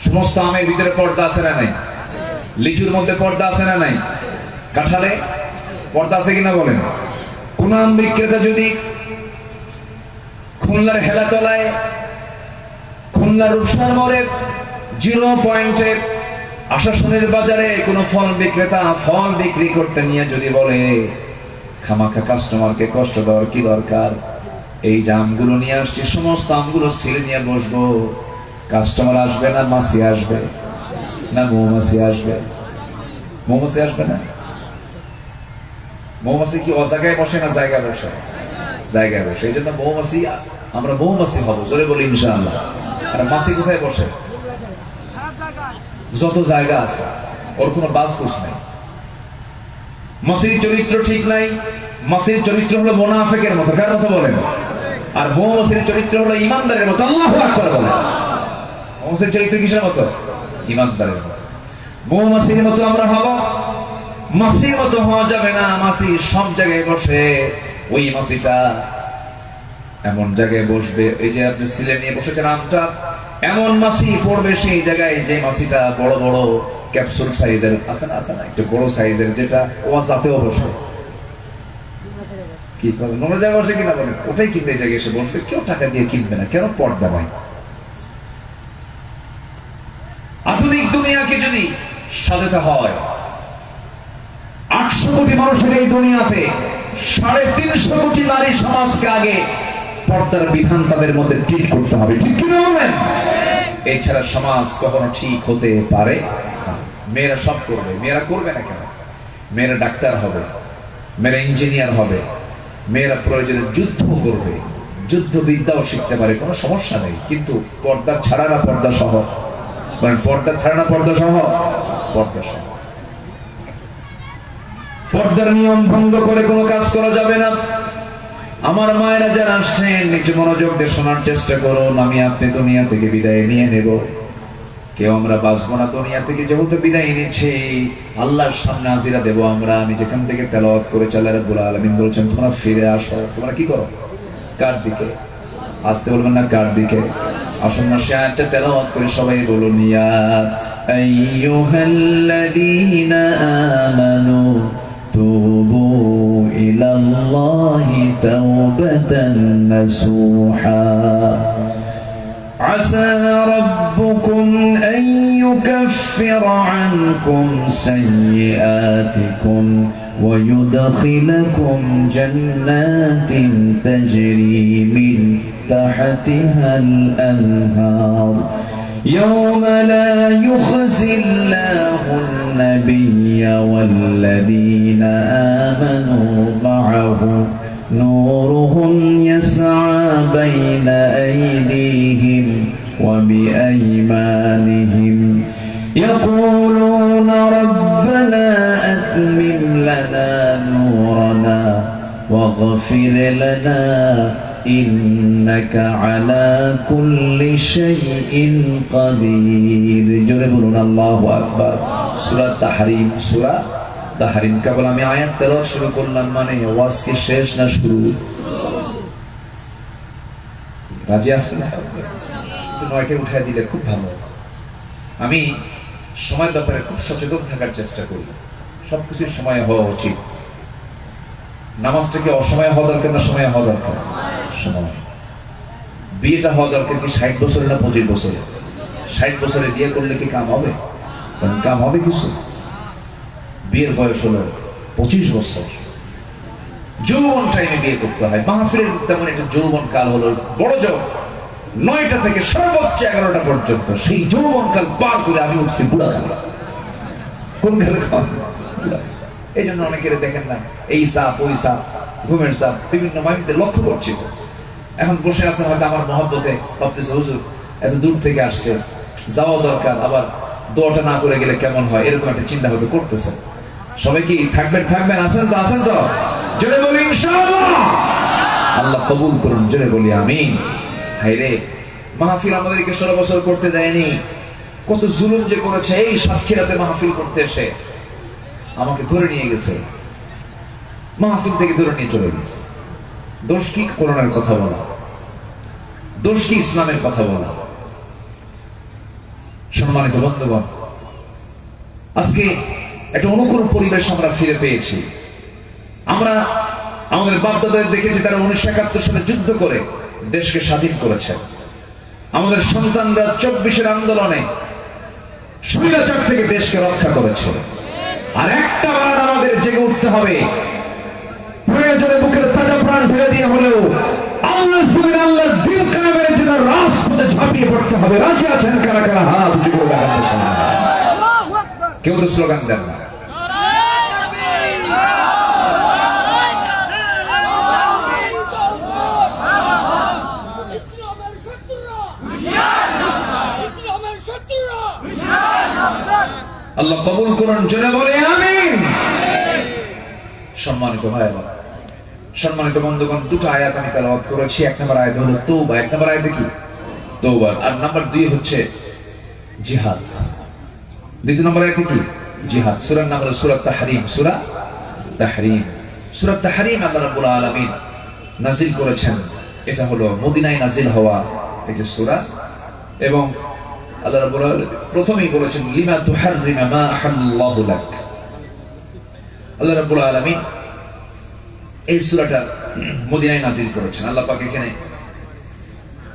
সমস্ত আমের ভিতরে পর্দা আছে না নাই? লিচুর মধ্যে পর্দা আছে না নাই? কাঁঠালে পর্দা আছে কিনা বলেন? কোন আম বিক্রেতা যদি খুলনার হেলাতলায়, খুলনার রূপসার মোড়ে 0 পয়েন্টে আশাশুনির বাজারে কোন ফল বিক্রেতা ফল বিক্রি করতে নিয়ে যদি বলে খামাখা কাস্টমারকে কষ্ট দেওয়ার কি দরকার, এই যে আমগুলো নিয়ে আসছি সমস্ত আমগুলো সিলে নিয়ে বসবো, কাস্টমার আসবে না মাছি আসবে না মৌমাছি আসবে? মৌমাছি আসবে না? মৌমাছি কি অজায়গায় বসে না জায়গায় বসে? জায়গায় বসে। এই জন্য মৌমাছি, আমরা মৌমাছি হবো, জোরে বলি ইনশাআল্লাহ। আর মাছি কোথায় বসে? যত জায়গা আছে, ওর কোনো বাসকুস নেই। মাছির চরিত্র ঠিক নাই। মাছির চরিত্র হলো মুনাফিকের মতো। কার মতো বলেন? আর মৌমাছির চরিত্র হলো ইমানদারের মতো। আল্লাহু আকবার বলেন। মৌমাছির চরিত্র কিসের মতো? ইমানদারের মতো। মৌমাছির মতো আমরা হব, মাছির মতো হওয়া যাবে না। মাছি সব জায়গায় বসে, ওই মাছিটা এমন জায়গায় বসবে, এই যে আপনি সিলে নিয়ে বসেছেন আমটা, এমন মাছি পড়বে সেই জায়গায় যে মাছিটা বড় বড় ক্যাপসুল সাইজের আছে না, আছে না একটু বড় সাইজের, যেটা ও যাতেও বসে। কি নোংরা জায়গায় বসে কিনা বলেন? ওটাই কিনতে এই জায়গায় এসে বসবে। কেউ টাকা দিয়ে কিনবে না। কেন? পর্দা নাই। আধুনিক দুনিয়াকে যদি সাজাতে হয়, 800 কোটি মানুষের এই দুনিয়াতে 350 কোটি নারী সমাজকে আগে পর্দার বিধান তাদের মধ্যে ঠিক করতে হবে, ঠিক কি বলেন? এছাড়া সমাজ কখনো ঠিক হতে পারে? মেয়েরা সব করবে, মেয়েরা করবে না কেন? মেয়েরা ডাক্তার হবে, মেয়েরা ইঞ্জিনিয়ার হবে, মেয়েরা প্রয়োজনে যুদ্ধ করবে, যুদ্ধ বিদ্যাও শিখতে পারে, কোনো সমস্যা নেই। কিন্তু পর্দা ছাড়া না পর্দা সহ, কারণ পর্দা ছাড়া না পর্দা সহ, পর্দা সহ। পর্দার নিয়ম ভঙ্গ করে কোনো কাজ করা যাবে না। আমার মায়েরা যারা আসছেন একটু মনোযোগ দিয়ে শোনার চেষ্টা করুন। আমি আপনি দুনিয়া থেকে বিদায় নিয়ে নেব, কেউ আমরা বাঁচবো না দুনিয়া থেকে। যেহেতু বিদায় নিচ্ছি, আল্লাহর সামনে হাজিরা দেব আমরা। আমি যেখান থেকে তেলাওয়াত করে আল্লাহ রাব্বুল আলামিন বলেছেন তোমরা ফিরে আসো। তোমরা কি করো? কার দিকে? আসতে বলবেন না, কার দিকে? আসুন না সে আয়াতটা তেলাওয়াত করে সবাই বলুন, ইয়া আইয়ুহাল্লাযীনা আমানু তুবু ইলাল্লাহি তাওবাতান নাসুহা عسى ربكم أن يكفر عنكم سيئاتكم ويدخلكم جنات تجري من تحتها الأنهار يوم لا يخزي الله النبي والذين آمنوا معه نورهم يسعى بين أيديهم وبأيمانهم يقولون ربنا أتمم لنا نورنا واغفر لنا إنك على كل شيء قدير جربنا الله أكبر سورة تحريم سورة তাহরিম। কেবল আমি আয়াত তেলাওয়াত শুরু করলাম মানে ওয়াজ কি শেষ না শুরু? রাজি আছেন? একটু নয়টা উঠাই দিলে খুব ভালো। আমি সময়ের ব্যাপারে খুব সচেতন থাকার চেষ্টা করি। সবকিছুর সময় হওয়া উচিত। নামাজটা কি অসময়ে হওয়া দরকার না সময়ে হওয়া দরকার? সময়। বিয়েটা হওয়া দরকার কি 60 বছরে না 25 বছরে? 60 বছরে বিয়ে করলে কি কাম হবে? কাম হবে কিছু? বিয়ের বয়স হলো 25 বছর, যৌবন টাইমে বিয়ে করতে হয়। মাহফিলের তেমন একটা যৌবন কাল হলো বড় জোর 9টা থেকে সর্বোচ্চ 11টা পর্যন্ত। সেই যৌবন কাল পার করে আমি উঠছি বুড়া কাল। কোন কালে? এই জন্য অনেকের দেখেন না এই সাপ ওই সাপ, ঘুমের সাপ, বিভিন্ন মাইতে লক্ষ্য করছি। তো এখন বসে আছেন হয়তো আমার মহব্বতে, ভাবতেছে হুজুর এত দূর থেকে আসছে, যাওয়া দরকার, আবার দোয়াটা না করে গেলে কেমন হয়, এরকম একটা চিন্তা হয়তো করতেছে। সবাই কি থাকবেন? আছেন তো? আছেন তো? জোরে বলি ইনশাআল্লাহ। আল্লাহ কবুল করুন, জোরে বলি আমিন। হায়রে, মাহফিল আমাদেরকে 16 বছর করতে দেয়নি। কত জুলুম যে করেছে। এই সাতক্ষীরাতে মাহফিল করতে এসে আমাকে ধরে নিয়ে গেছে, মাহফিল থেকে ধরে নিয়ে চলে গেছে। দোষ কি? কোরআনের কথা বলা। দোষ কি? ইসলামের কথা বলা। সম্মানিত বন্ধুগণ, আজকে একটা অনুকূল পরিবেশ আমরা ফিরে পেয়েছি। আমরা আমাদের বাপ-দাদাদের দেখেছি তারা 1971 সালে যুদ্ধ করে দেশকে স্বাধীন করেছে। আমাদের সন্তানরা 24-এর আন্দোলনে স্বৈরাচার থেকে দেশকে রক্ষা করেছে। আর একটা বার আমাদের জেগে উঠতে হবে, প্রয়োজনে বুকের তাজা প্রাণ ফেলে দিয়ে হলেও আল্লাহর জমিনে আল্লাহর দিন কায়েমের জন্য রাজপথে ঝাঁপিয়ে পড়তে হবে। রাজি আছেন কারা কারা? হাত উঁচু করে দেখান। কেউ তো স্লোগান দেন না। আল্লাহ কবুল করুন, জোরে বলে আমিন। সম্মানিত ভাইরা, সম্মানিত বন্ধুগণ, দুটো আয়াত আমি তেলাওয়াত করেছি। এক নম্বর আয়াত হলো তওবা। এক নম্বর আয়াত কি? তওবা। আর নাম্বার 2 হচ্ছে জিহাদ। দ্বিতীয় নম্বর আয়াত কি? জিহাদ। সূরার নাম হলো সূরা তাহরিম। সূরা তাহরিম। সূরা তাহরিম আল্লাহ রাব্বুল আলামিন নাযিল করেছেন। এটা হলো মদিনায় নাযিল হওয়া একটা সূরা। এবং আল্লাহ রাব্বুল আলামিন প্রথমেই বলেছেন লিমা তুহাররিমা মা আহাল্লাহু লাক। আল্লাহ রাব্বুল আলামিন এই সূরাটা মদিনায় নাযিল করেছেন। আল্লাহ পাক এখানে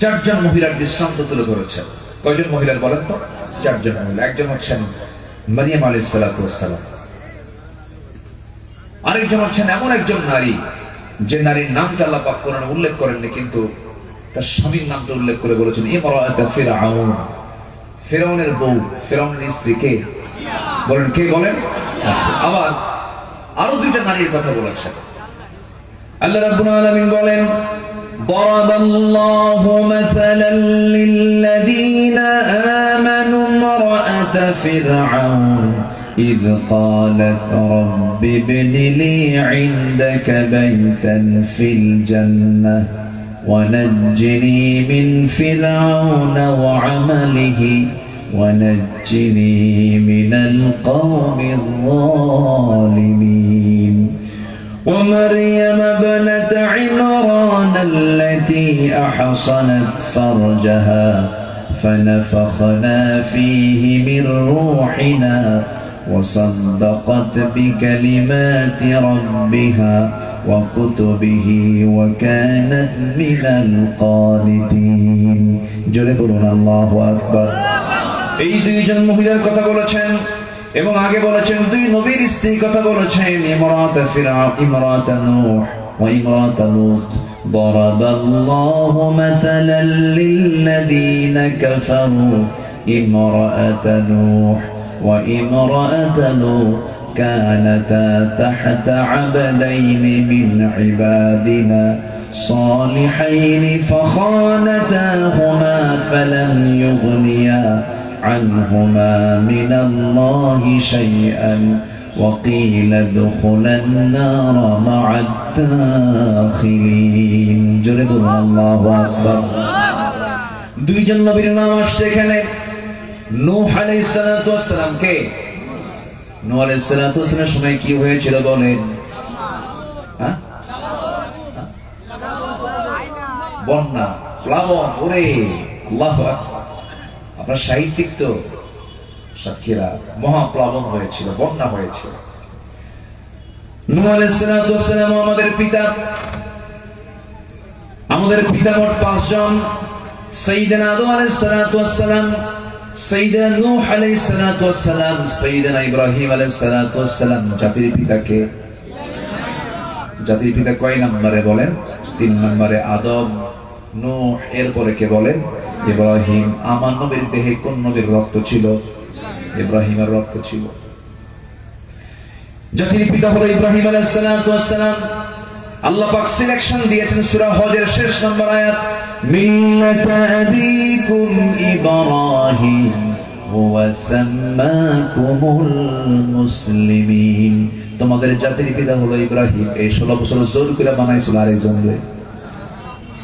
4 জন মহিলার দৃষ্টান্ত তুলে ধরেছেন। কয়জন মহিলার বলেন তো? 4 জন মহিলা। একজন হচ্ছেন মারিয়াম আলাইহিস সালাতু ওয়াস সালাম, আরেকজন হচ্ছেন এমন একজন নারী যে নারীর নামটা আল্লাহ পাক কোরআনে উল্লেখ করেননি, কিন্তু তার স্বামীর নামটা উল্লেখ করে বলেছেন ইমরাআত ফিরআউন। ফিরআউনের বউ, ফিরআউনের স্ত্রী কে বলেন? কে বলেন? আবার আরো দুইটা নারীর কথা বলেছেন আল্লাহ রাব্বুল আলামিন বলেন ضرب الله مثلا للذين آمنوا امرأة فرعون إذ قالت رب ابن لي عندك بيتا في الجنة ونجني من فرعون وعمله ونجني من القوم الظالمين ومريم ابنة عمران التي أحصنت فرجها فنفخنا فيه من روحنا وصدقت بكلمات ربها وكتبه وكانت من القانتين جربنا الله أكبر এই দুইজন মহিলার কথা বলেছেন এবং আগে বলেছেন দুই নবীর স্ত্রী কথা বলেছেন ইমরাত ফিরআউন ইমরাত নূহ ওয়া ইমরাত লূত ضرب الله مثلا للذين كفروا امرأة نوح وامرأة لوط كانتا تحت عبدين من عبادنا صالحين فخانتاهما فلم يغنيا عنهما من الله شيئا وقيل ادخلا النار مع الداخلين جرد الله أكبر দুইজন নবীর নাম আসছে এখানে নূহ আলাইহিস সালাতু ওয়াস সালাম কে নূহ আলাইহিস সালাতু ওয়াস সালামের সময় কি হয়েছিল বলেন হ্যাঁ বন্যা প্লাবন ওরে আল্লাহু আকবার আপনার সাহিত্যিক তো সাক্ষীরা মহাপ্লাবন হয়েছিল বন্যা হয়েছিল নূহ আলাইহিস সালাতু ওয়াস সালাম আমাদের পিতা মোট 5 জন সাইয়েদনা আদম আলাইহিস সালাতু ওয়াস সালাম সাইয়েদনা নূহ আলাইহিস সালাতু ওয়াস সালাম সাইয়েদনা ইব্রাহিম আলাইহিস সালাতু ওয়াস সালাম জাতির পিতা কয় নম্বরে বলেন 3 নম্বরে আদম নূহ এরপরে কে বলেন ইব্রাহিম আমার নবীর দেহে কোন নবীর রক্ত ছিল ইব্রাহিমের রক্ত ছিল জাতির পিতা হলো ইব্রাহিম আলাইহিস সালাতু ওয়াস সালাম আল্লাহ পাক সিলেকশন দিয়েছেন সূরা হজের শেষ নম্বর আয়াত মিল্লাতা আবিকুম ইব্রাহিম হুয়া সাম্মাকুমুল মুসলিমিন তোমাদের জাতির পিতা হলো ইব্রাহিম এই 16 বছর জোর করে বানাইছিল আরেকজন রে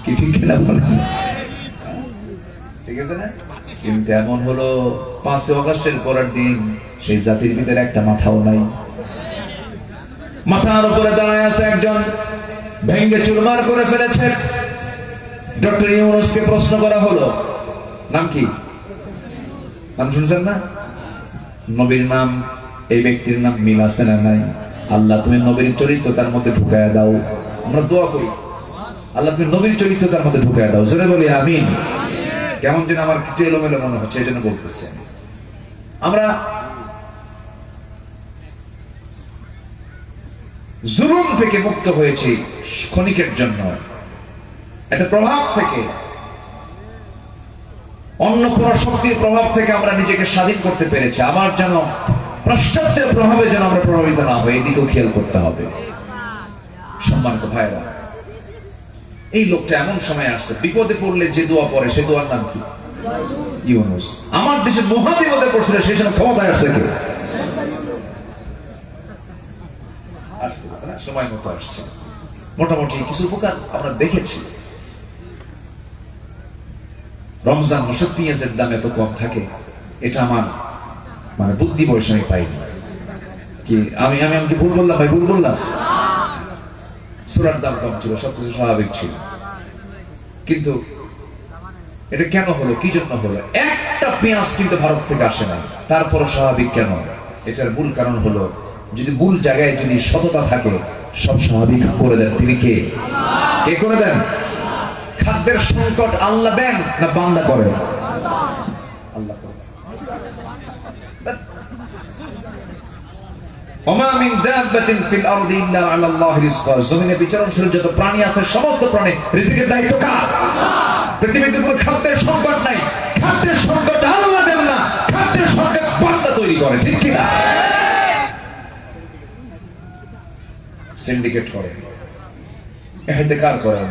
কি ঠিক না বলেন ঠিক আছে না কিন্তু এমন হলো 5 আগস্টের পরের দিন সেই জাতির পিতার একটা মাথাও নাই মাথার উপরে দাঁড়ায় আছে একজন ভেঙ্গে চুরমার করে ফেলেছে ডক্টর ইউনূসকে প্রশ্ন করা হলো নাম কি নাম শুনছেন না নবীর নাম এই ব্যক্তির নাম মিল আছে না নাই আল্লাহ তুমি নবীর চরিত্র তার মধ্যে ঢুকায়া দাও আমরা দোয়া করি আল্লাহ তুমি নবীর চরিত্র তার মধ্যে ঢুকায়া দাও জোরে বলি আমিন কেমন যেন আমার কিছু এলোমেলো মনে হচ্ছে এই জন্য বলতেছে আমরা জুলুম থেকে মুক্ত হয়েছি ক্ষণিকের জন্য একটা প্রভাব থেকে অন্য কোন শক্তির প্রভাব থেকে আমরা নিজেকে স্বাধীন করতে পেরেছি আবার যেন পাশ্চাত্যের প্রভাবে যেন আমরা প্রভাবিত না হই এদিকেও খেয়াল করতে হবে সম্মানিত ভাইরা এই লোকটা এমন সময় আসছে বিপদে পড়লে যে দোয়া পড়ে সে দোয়ার নাম কি ইউনূস আমার দেশে মহা বিপদে পড়ছিল সেই সময় ক্ষমতায় আসছে কে সময় মতো আসছে মোটামুটি কিছু উপকার আমরা দেখেছি রমজান মাসে পেঁয়াজের দাম এত কম থাকে এটা আমার মানে বুদ্ধি বয়সে আমি পাইনি কি আমি কি ভুল বললাম ভাই ভুল বললাম সূরার দাম কম ছিল সবকিছু স্বাভাবিক ছিল কিন্তু এটা কেন হলো কি জন্য হলো একটা পেঁয়াজ কিন্তু ভারত থেকে আসে না তারপর স্বাভাবিক কেন এটার মূল কারণ হলো যদি ভুল জায়গায় যদি সততা থাকে সব স্বাভাবিক করে দেন তিনি কে করে দেন খাদ্যের সংকট আল্লাহ দেন না বান্দা করে আল্লাহ করে ওমা মিন দাব্বাতিন ফিল আরদি ইল্লা আলা আল্লাহি রিজকুহা, জমিনে বিচরণশীল যত প্রাণী আছে সমস্ত প্রাণী রিজিকের দায়িত্ব কার? পৃথিবীতে কোনো খাদ্যের সংকট নাই, খাদ্যের সংকট আল্লাহ দেন না, খাদ্যের সংকট বান্দা তৈরি করে, ঠিক কি না? সিন্ডিকেট করে, ইহতিকার করে,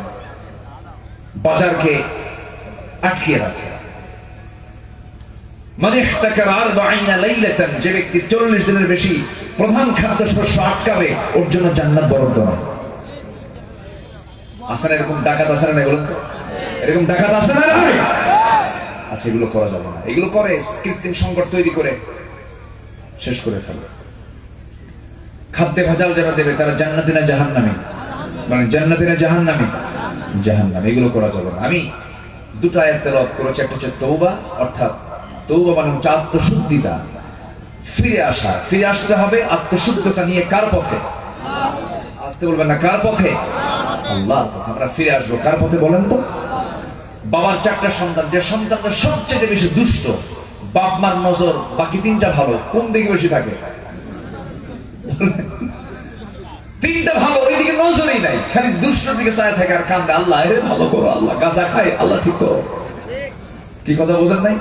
বাজারকে আটকিয়ে রাখে। মানে ইহতাকার 40 লাইলাতান, যে ব্যক্তি 40 দিনের বেশি প্রধান খাদ্য শস্য আটকাবে, ওর জন্য জান্নাত বরাদ্দ নয়। আসলে এরকম ডাকাত আছে না? বলুন তো, এরকম ডাকাত আছে না? আচ্ছা, এগুলো করা যাবে না। এগুলো করে কৃত্রিম সংকট তৈরি করে শেষ করে ফেলে। খাদ্যে ভেজাল যারা দেবে তারা জান্নাতি না জাহান্নামী? মানে জান্নাতি না জাহান্নামী? জাহান্নামী। এগুলো করা যাবে না। আমি দুটো আয়াত তেলাওয়াত করেছি। একটা হচ্ছে তওবা, অর্থাৎ তওবা মানে হচ্ছে আত্মশুদ্ধিতা, ফিরে আসা। ফিরে আসতে হবে আত্মশুদ্ধতা নিয়ে। কার পথে? আসতে বলবেন না, কার পথে? আল্লাহর পথে। আমরা ফিরে আসবো কার পথে বলেন তো? বাবার 4টা সন্তান, যে সন্তানটা সবচেয়ে বেশি দুষ্ট, বাপ মার নজর বাকি 3টা ভালো, কোন দিকে বেশি থাকে? 3টা ভালো, ওই দিকে নজরই নাই, খালি দুষ্টর দিকে চায় থাকে আর কান্দে, আল্লাহ এর ভালো করো, আল্লাহ গাঁজা খায়, আল্লাহ ঠিক করো। কি কথা বোঝেন নাই?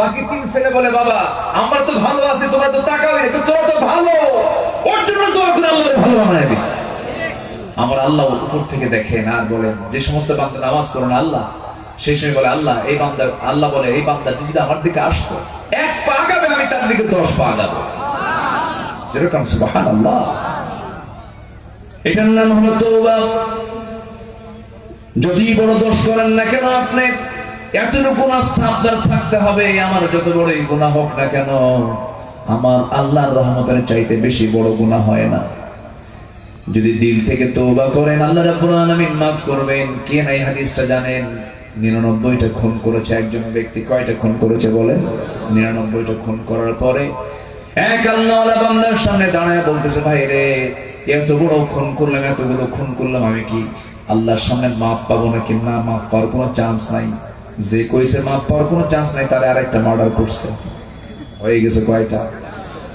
বাকি 3 ছেলে বলে, বাবা আমরা তো ভালো আছি, তোমরা তো তাকাও না, তোরা তো ভালো, ওর জন্য দোয়া করে আল্লাহর ভালো বানায় দিন। আমার আল্লাহ উপর থেকে দেখেন আর বলেন, যে সমস্ত বান্দা নামাজ পড়ে না আল্লাহ, সেই সময় বলে আল্লাহ এই বান্দা, আল্লাহ বলে এই বান্দা যদি আমার দিকে আসতো 1 পা আগাবে, আমি তার দিকে 10 পা আগাবো। যেরকম সুবহানাল্লাহ। এটার নাম হলো তওবা। যদি বড় দোষ করেন না কেন, আপনি এতটুকু আস্থা আপনার থাকতে হবে, আমার যত বড়ই গুনাহ হোক না কেন, আমার আল্লাহর রহমতের চাইতে বেশি বড় গুনাহ হয় না। যদি দিল থেকে তওবা করেন, আল্লাহ রাব্বুল আলামিন মাফ করবেন। কে নাই হাদিসটা জানেন? 99টা খুন করেছে একজন ব্যক্তি। কয়টা খুন করেছে বলেন? 99টা খুন করার পরে এক আল্লাহওয়ালা বান্দার সামনে দাঁড়ায় বলতেছে, ভাই রে, এত বড় খুন করলাম, এতগুলো খুন করলাম, আমি কি আল্লাহর সামনে মাফ পাবো নাকি? না, মাফ পাওয়ার কোনো চান্স নাই। যে কইছে মাফ পাওয়ার কোনো চান্স নাই, তারা আরেকটা মার্ডার করছে। হয়ে গেছে কয়টা?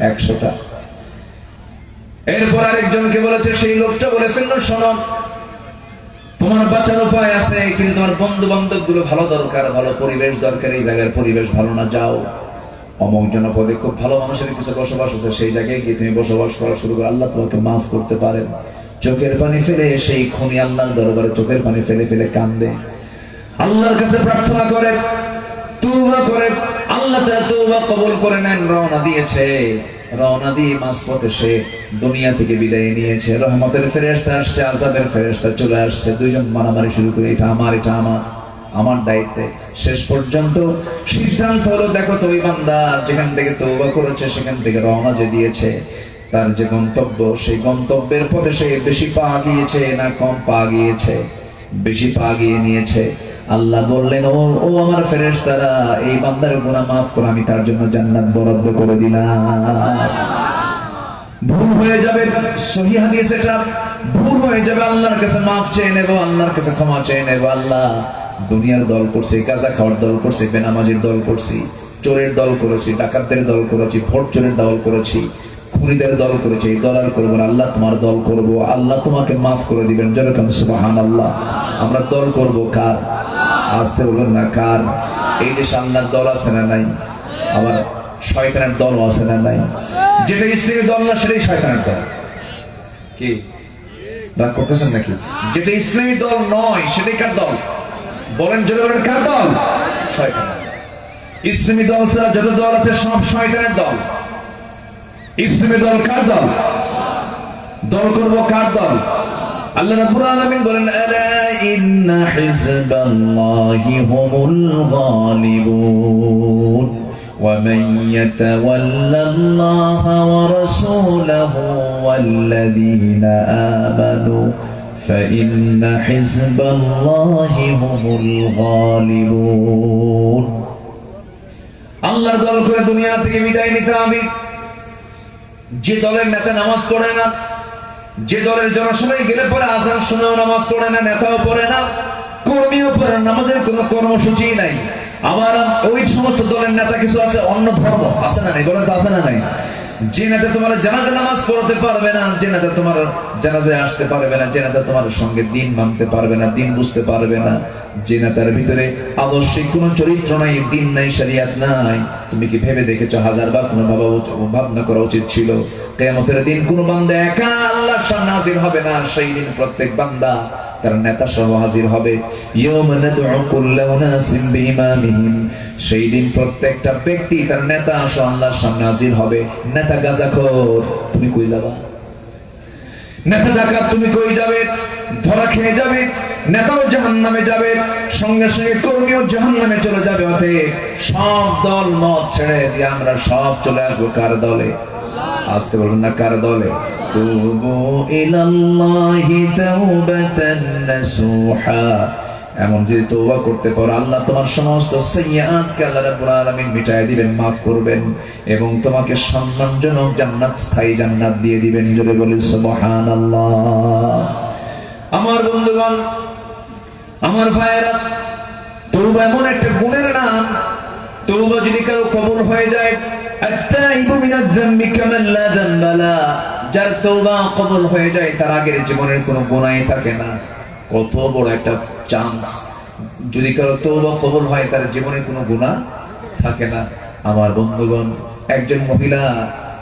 100টা। এরপর আরেকজনকে বলেছে, সেই লোকটা বলে ফেলল, শোনো, তোমার বাঁচার উপায় আছে, কিন্তু তোমার বন্ধু বান্ধব গুলো ভালো দরকার, ভালো পরিবেশ দরকার। এই জায়গার পরিবেশ ভালো না, যাও অমুক জনপদে খুব ভালো মানুষের কিছু বসবাস আছে, সেই জায়গায় গিয়ে তুমি বসবাস করা শুরু করো, আল্লাহ তোমাকে মাফ করতে পারেন। চোখের পানি ফেলে সেই খুনি আল্লাহর দরবারে চোখের পানি ফেলে ফেলে কান্দে, আল্লাহর কাছে প্রার্থনা করে, তওবা করে। আল্লাহ তাআলা তওবা কবুল করে নেন। রওনা দিয়েছে, রওনা দিয়ে মাঝপথে সে দুনিয়া থেকে বিদায় নিয়েছে। রহমতের ফেরেশতা আসছে, আযাবের ফেরেশতা চলে আসছে। দুইজন মারামারি শুরু করে, এটা আমার, এটা আমার, আমার দায়িত্বে। শেষ পর্যন্ত সিদ্ধান্ত হলো, দেখো তো ওই বান্দা যেখান থেকে তওবা করেছে, সেখান থেকে রওনা যে দিয়েছে, তার যে গন্তব্য, সেই গন্তব্যের পথে সে বেশি পা গিয়েছে না কম পা গিয়েছে? বেশি পা গিয়ে নিয়েছে। আল্লাহ বললেন, ও আমার ফেরেশতারা, এই বান্দার গুনাহ মাফ করে আমি তার জন্য জান্নাত বরাদ্দ করে দিলাম। ভুল হয়ে যাবে, সহিহ হাদিস এটা, ভুল হয়ে যাবে, আল্লাহর কাছে মাফ চেয়ে নেব, আল্লাহর কাছে ক্ষমা চেয়ে নেব। আল্লাহ, দুনিয়ার দল করছি, গাঁজা খাওয়ার দল করছি, বেনামাজির দল করছি, চোরের দল করেছি, ডাকাতদের দল করেছি, ভোট চোরের দল করেছি, খুনিদের দল করেছি, এই দল আর করবো না, আল্লাহ তোমার দল করবো, আল্লাহ তোমাকে মাফ করে দিবেন। যেরকম সুবহানাল্লাহ। আমরা দল করবো কার? আসতে বলুন না, কার? এই দেশে আল্লাহর দল আছে না নাই? আবার শয়তানের দলও আছে না নাই? যেটা ইসলামী দল না, সেটাই শয়তানের দল। কি রাগ করতেছেন নাকি? যেটা ইসলামী দল নয়, সেটাই কার দল? বলেন জোরে বলেন, কার দল? শয়তানের। ইসলামী দল ছাড়া যত দল আছে সব শয়তানের দল। ইসলামী দল কার দল? দল করবো কার দল? আল্লাহ রাব্বুল আলামিন বলেন, আলা ইন্না হিজবাল্লাহি হুমুল গালিবুন ওয়া মান ইয়াতাওয়াল্লাল্লাহা ওয়া রাসূলাহু ওয়াল্লাযীনা আমানু ফাইন্না হিজবাল্লাহি হুমুল গালিবুন। আল্লাহর দল করে দুনিয়া থেকে বিদায় নিতে হবে। যে দলের নেতা নামাজ পড়ে না, যে দলের জনসভায় গেলে পরে আজান শুনেও নামাজ পড়ে না, নেতাও পড়ে না, কর্মীও পড়ে না, নামাজের কোনো কর্মসূচি নাই। আবার ওই সমস্ত দলের নেতা কিছু আছে অন্য ধর্ম, আছে না নাই? বলেন তো, আছে না নাই? যে নেতা তোমার জানাজা নামাজ পড়তে পারবে না, যে নেতা তোমার জানাজায় আসতে পারবে না, যে নেতা তোমার সঙ্গে দিন মানতে পারবে না, দিন বুঝতে পারবে না, যে নেতার ভিতরে আদর্শিক কোন চরিত্র নাই, দিন নাই, শরিয়াত নাই, তুমি কি ভেবে দেখেছো? হাজারবার তোমার ভাবনা করা উচিত ছিল কিয়ামতের দিন কোন বান্দা একা আল্লাহর সামনে হাজির হবে না। সেই দিন প্রত্যেক বান্দা তার নেতা সহ হাজির হবে। ইয়াউমা নাদউ কুল্লা উনাসিন বিইমামিহিম, সেই দিন প্রত্যেকটা ব্যক্তি তার নেতা সহ আল্লাহর সামনে হাজির হবে। নেতা গাঁজাখোর, তুমি কই যাবা? নেতা ডাকাত, তুমি কই যাবে? ধরা খেয়ে যাবে, নেতাও জাহান্নামে যাবে, সঙ্গে সঙ্গে কর্মীও জাহান্নামে চলে যাবে। অতএব সব দল মত ছেড়ে দিয়ে আমরা সব চলে আসবো কার দলে? আসতে বলুন না, কার দলে? তুবু ইলাল্লাহি তাওবাতান নাসুহা, এমন যদি তওবা করতে পারো আল্লাহ তোমার সমস্ত সাইয়্যাতকে আল্লাহ রাব্বুল আলামিন মিটায় দিবেন, মাফ করবেন এবং তোমাকে সম্মানজনক জান্নাত, স্থায়ী জান্নাত দিয়ে দিবেন। জোরে বলি সুবহানাল্লাহ। আমার বন্ধুগণ, আমার ভাইয়েরা, তওবা এমন একটা গুণের নাম, তওবা যদি কারো কবুল হয়ে যায়, আত-তাইবু মিনাজ যামবি কামান লা যামবা লা, যার তওবা কবুল হয়ে যায় তার আগের জীবনের কোনো গুনাহই থাকে না। কত বড় একটা চান্স, যদি কারো তওবা কবুল হয় তার জীবনে কোনো গুনাহ থাকে না। আমার বন্ধুগণ, একজন মহিলা,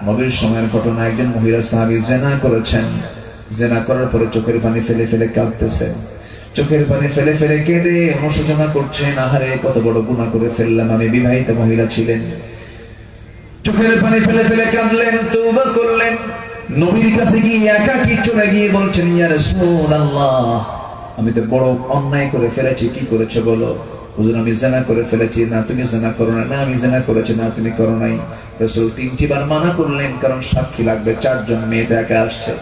নবীর সময়ের ঘটনা, একজন মহিলা সাহাবী জিনা করেছেন। জিনা করার পরে চোখের পানি ফেলে ফেলে কাঁদতেছেন, চোখের পানি ফেলে ফেলে কেঁদে অনুশোচনা করছেন, আহারে কত বড় গুনাহ করে ফেললাম। আমি বিবাহিত মহিলা ছিলেন, চোখের পানি ফেলে ফেলে কাঁদলেন, তওবা করলেন। নবীর কাছে গিয়ে একাকী চলে গিয়ে বলছেন, ইয়া রাসূলুল্লাহ, আমি তো বড় অন্যায় করে ফেলেছি। কি করেছে বলো? হুজুর, আমি জিনা করে ফেলেছি। না, তুমি জিনা করো না। না, আমি জিনা করেছি। না, তুমি করো নাই। রাসূল 3টি বার মানা করলেন, কারণ সাক্ষী লাগবে, 4 জন মেয়ে একা আসছে।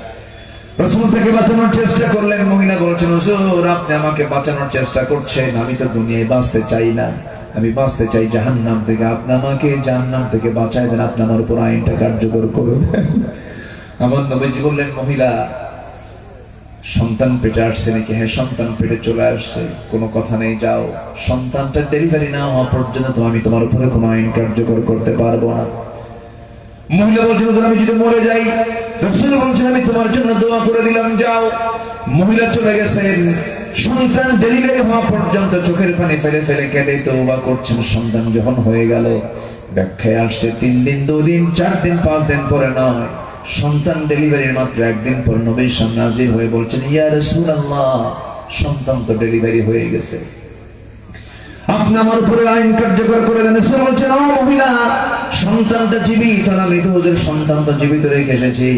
রাসূল থেকে বাঁচানোর চেষ্টা করলেন। মহিলা বলছেন, হুজুর, আপনি আমাকে বাঁচানোর চেষ্টা করছেন, আমি তো দুনিয়ায় বাঁচতে চাই না, আমি বাঁচতে চাই জাহান্নাম থেকে। আপনি আমাকে জাহান্নাম থেকে বাঁচায় দেন, আপনি আমার উপর আইনটা কার্যকর করুন। আমার নবীজি বললেন, মহিলা, সন্তান পেটে আসছে নাকি? হ্যাঁ, সন্তান পেটে চলে আসছে। কোনো কথা নেই, যাও। সন্তানটা ডেলিভারি না হওয়া পর্যন্ত তো আমি তোমার উপরে কোনো আইন কার্যকর করতে পারবো না। মহিলা বলছেন, আমি যদি মরে যাই, রাসূল বলছেন, আমি তোমার জন্য দোয়া করে দিলাম, যাও। মহিলা চলে গেছেন। সন্তান ডেলিভারি হওয়া পর্যন্ত চোখের পানি ফেলে ফেলে কেঁদে তওবা করছেন। সন্তান যখন হয়ে গেল, ব্যাখ্যায় আসছে 3 দিন, 2 দিন, 4 দিন, 5 দিন পরে নয়, সন্তান ডেলিভারির মাত্র 1 দিন পর নবীর সামনে হাজির হয়ে বলছেন, ইয়া রাসূলুল্লাহ, সন্তান তো ডেলিভারি হয়ে গেছে, আপনি আমার উপরে আইন কার্যকর করে দেন। রাসূল বলছেন, ও মহিলা, সন্তানটা জীবিত না মৃত? হুজুর, সন্তান তো জীবিত রেখে এসেছি।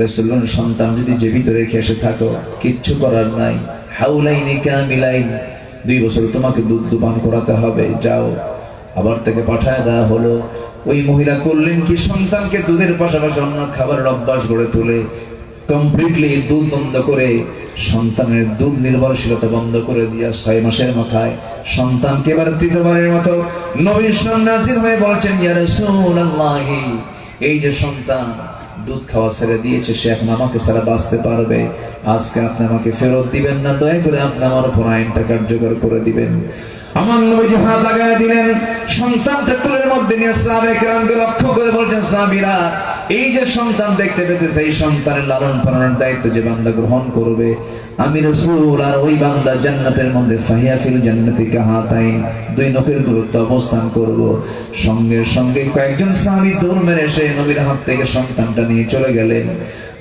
রাসূল বলেন, সন্তান যদি জীবিত রেখে এসে থাকো, কিচ্ছু করার নাই। হাউলাইনি কামিলাইন, 2 বছর তোমাকে দুধ পান করাতে হবে, যাও। আবার তাকে পাঠায় দেওয়া হলো। ওই মহিলা করলেন কি, সন্তানকে দুধের পাশাপাশি অন্য খাবারের অভ্যাস গড়ে তোলে, কমপ্লিটলি দুধ বন্ধ করে, সন্তানের দুধ নির্ভরশীলতা বন্ধ করে দিয়া 6 মাসের মাথায় সন্তানকে এবার 3য়বারের মতো নবীর সামনে হাজির হয়ে বলছেন, ইয়া রাসূলুল্লাহ, এই যে সন্তান দুধ খাওয়া ছেড়ে দিয়েছে, সে এখন আমাকে ছাড়া বাঁচতে পারবে। আজকে আপনি আমাকে ফেরত দিবেন না, দয়া করে আপনি আমার উপর আইনটা কার্যকর করে দিবেন। আমার নবীজি হাত লাগায় দিলেন, সন্তানটা কোলের মধ্যে নিয়ে সাহাবায়ে কেরামকে লক্ষ্য করে বলছেন, সাহাবীরা, এই যে সন্তান দেখতে পেতেছে, এই সন্তানের লালন পালনের দায়িত্ব যে বান্দা গ্রহণ করবে, আমি রাসূল আর ওই বান্দা জান্নাতের মধ্যে ফাহিয়া ফিল জান্নাতি কাহাতাইন, 2 নখের দূরত্ব অবস্থান করব। সঙ্গে সঙ্গে কয়েকজন সাহাবী দৌড় মেরে এসে নবীর হাত থেকে সন্তানটা নিয়ে চলে গেলেন।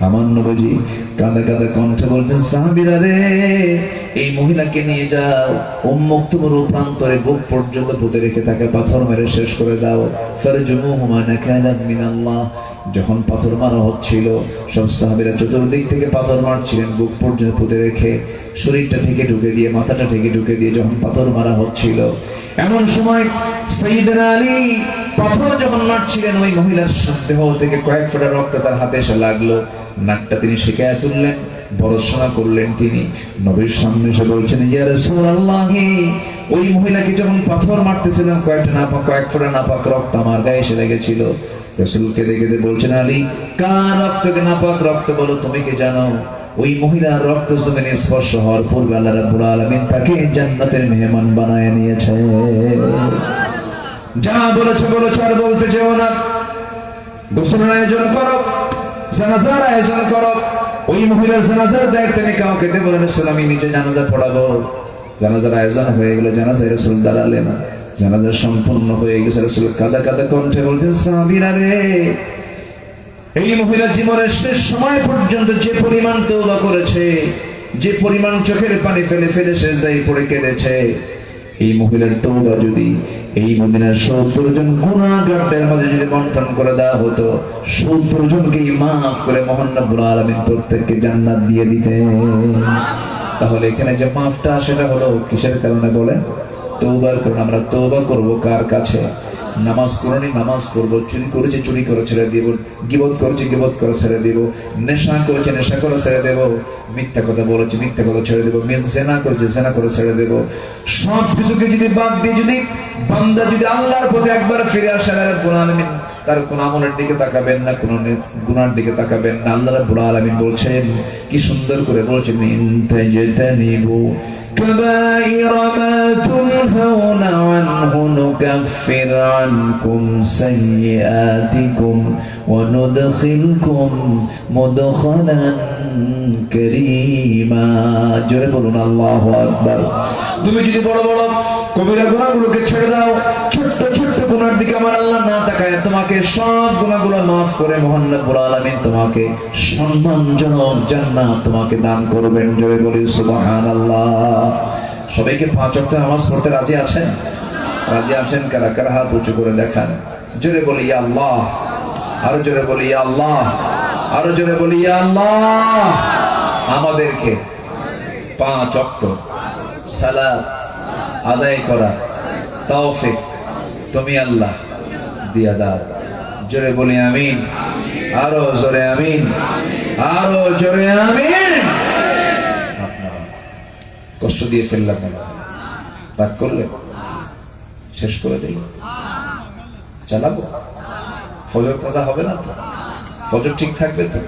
আমার নবীজি কাঁদা কাঁদা কণ্ঠে বলছেন, সাহাবীরা রে, এই মহিলাকে নিয়ে যাও, উম্মুক্তমরু প্রান্তরে বুক পর্যন্ত পুঁতে রেখে তাকে পাথর মেরে শেষ করে দাও। ফারজুমুহুমা নাকালাম মিনাল্লাহ। যখন পাথর মারা হচ্ছিল, সব সাহাবীরা চতুর্দিক থেকে পাথর মারছিলেন, বুক পর্যন্ত পুঁতে রেখে, শরীরটা ঢেকে ঢুকে দিয়ে, মাথাটা ঢেকে ঢুকে দিয়ে যখন পাথর মারা হচ্ছিল, এমন সময় সাইয়েদনা আলী পাথর যখন মারছিলেন, ওই মহিলার দেহ থেকে কয়েক ফোঁটা রক্ত তার হাতে এসে লাগলো। নাকটা তিনি শিকায়া তুললেন, ভরসনা করলেন। তিনি নবীর সামনে এসে বলছেন, ইয়া রাসূলুল্লাহ, ওই মহিলাকে যখন পাথর মারতেছিলাম, কয়েক ফোঁটা নাপাক রক্ত আমার গায়ে এসে লেগেছিল। রাসূলকে দেখে বলছেন, আলী, কার রক্তকে নাপাক রক্ত বলো, তুমি কি জানো? ওই মহিলার রক্ত জমিনে স্পর্শ হওয়ার পূর্বে আল্লাহ রাব্বুল আলামিন তাকে জান্নাতের মেহমান বানায় নিয়েছে। যা বলেছো বলেছো, আর বলতে চাও না। গোসলের আয়োজন করো, জানাজার আয়োজন করো। ওই মহিলার জানাজার দায়িত্ব আমি কাউকে দেবো না, রাসূল আমি নিজে জানাজা পড়াবো। জানাজার আয়োজন হয়ে গেল, জানাজায় রাসূল দাঁড়ালেন, জানাজা সম্পূর্ণ হয়ে গেছে। রাসূল কাঁদা কাঁদা কণ্ঠে বলছেন, সাহাবীরা রে, এই মহিলা জীবনের শেষ সময় পর্যন্ত যে পরিমাণ তওবা করেছে, যে পরিমাণ চোখের পানি ফেলে ফেলে সেজদায় পড়ে কেঁদেছে, এই মহিলার তওবা যদি এই মদিনার ৭০ জন গুনাহগারদের মাঝে যদি বন্টন করে দেওয়া হতো, ৭০ জনকেই মাফ করে মহান রব্বুল আলামিন প্রত্যেককে জান্নাত দিয়ে দিতেন। তাহলে এখানে যে মাফটা সেটা হলো কিসের কারণে বলেন? তওবার কারণে। আমরা তওবা করব কার কাছে? নামাজ পড়নি নামাজ পড়বো, চুরি করেছে চুরি করে ছেড়ে দিব, গীবত করেছে গীবত করে ছেড়ে দিব, নেশা করেছে নেশা করে ছেড়ে দেব, মিথ্যা কথা বলেছে মিথ্যা কথা ছেড়ে দেব, জেনা করেছে জেনা করে ছেড়ে দেব। সব কিছুকে যদি বাদ দিয়ে যদি বান্দা যদি আল্লাহর পথে একবার ফিরে আসে, রাব্বুল আলামিন তার কোন আমলের দিকে তাকাবেন না, কোন গুনার দিকে তাকাবেন না। আল্লাহ রাব্বুল আলামিন বলছেন, কি সুন্দর করে বলছেন, ইন তাজতানিবু كبائر ما تنهون عنه نكفر عنكم سيئاتكم وندخلكم مدخلا كريما। জোরে বলুন আল্লাহু আকবার। তুমি যদি বড় বড় কবিরা গুনাহগুলোকে ছেড়ে দাও, ছোট্ট ছোট্ট গুনার দিকে আমার আল্লাহ না তাকায়, তোমাকে সব গুনাহগুলো মাফ করে মহান রব্বুল আলামিন তোমাকে সম্মানজনক জান্নাত তোমাকে দান করবেন। জোরে বলি সুবহানাল্লাহ। সবাইকে 5 ওয়াক্ত নামাজ পড়তে রাজি আছেন? রাজি আছেন কারা কারা? হাত উঁচু করে দেখান। জোরে বলি ইয়া আল্লাহ, আরো জোরে বলি ইয়া আল্লাহ, আরো জোরে বলি ইয়া আল্লাহ। আমাদেরকে 5 ওয়াক্ত সালাত আদায় করা তৌফিক তুমি আল্লাহ দিয়া দাও। জোরে বলি আমিন, আরো জোরে আমিন, আরো জোরে আমিন। কষ্ট দিয়ে ফেললাম না, রাগ করলে শেষ করে দেই, চালাবো। ফজর কাজা হবে না তো? ফজর ঠিক থাকবে তো?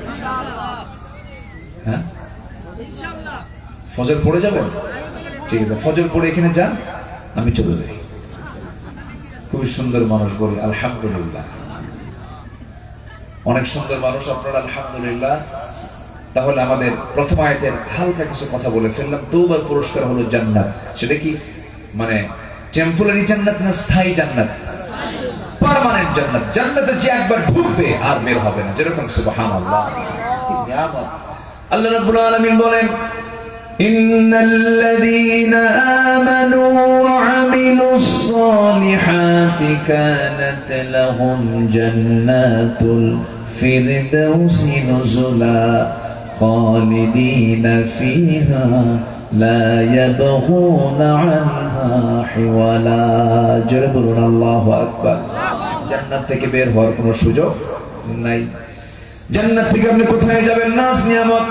হ্যাঁ, ফজর পড়ে যাবেন? ঠিক আছে, ফজর পড়ে এখানে যান, আমি চলে যাই। খুবই সুন্দর মানুষ, বলি আলহামদুলিল্লাহ। অনেক সুন্দর মানুষ আপনারা, আলহামদুলিল্লাহ। তাহলে আমাদের প্রথম আয়াতের হালকা কিছু কথা বলে ফেললাম। তওবার পুরস্কার হলো জান্নাত। সেটা কি মানে টেম্পোরারি জান্নাত না স্থায়ী জান্নাত? পার্মানেন্ট জান্নাত। জান্নাতে যে একবার ঢুকবে আর বের হবে না। যেরকম সুবহানাল্লাহ, কি নিয়ামত। আল্লাহ রাব্বুল আলামিন বলেন, ইন্নাল্লাযীনা আমানু ওয়া আমিলুস সালিহাতি কানাত লাহুম জান্নাতুল ফিরদাউসি নুজুলা খালিদিনা ফিহা লা ইয়াবগুনা আনহা হিওয়ালা। জোরে বলুন আল্লাহু আকবার। জান্নাত থেকে বের হওয়ার কোনো সুযোগ নাই। জান্নাত থেকে আপনি কোথায় যাবেন? নাজ নিয়ামত,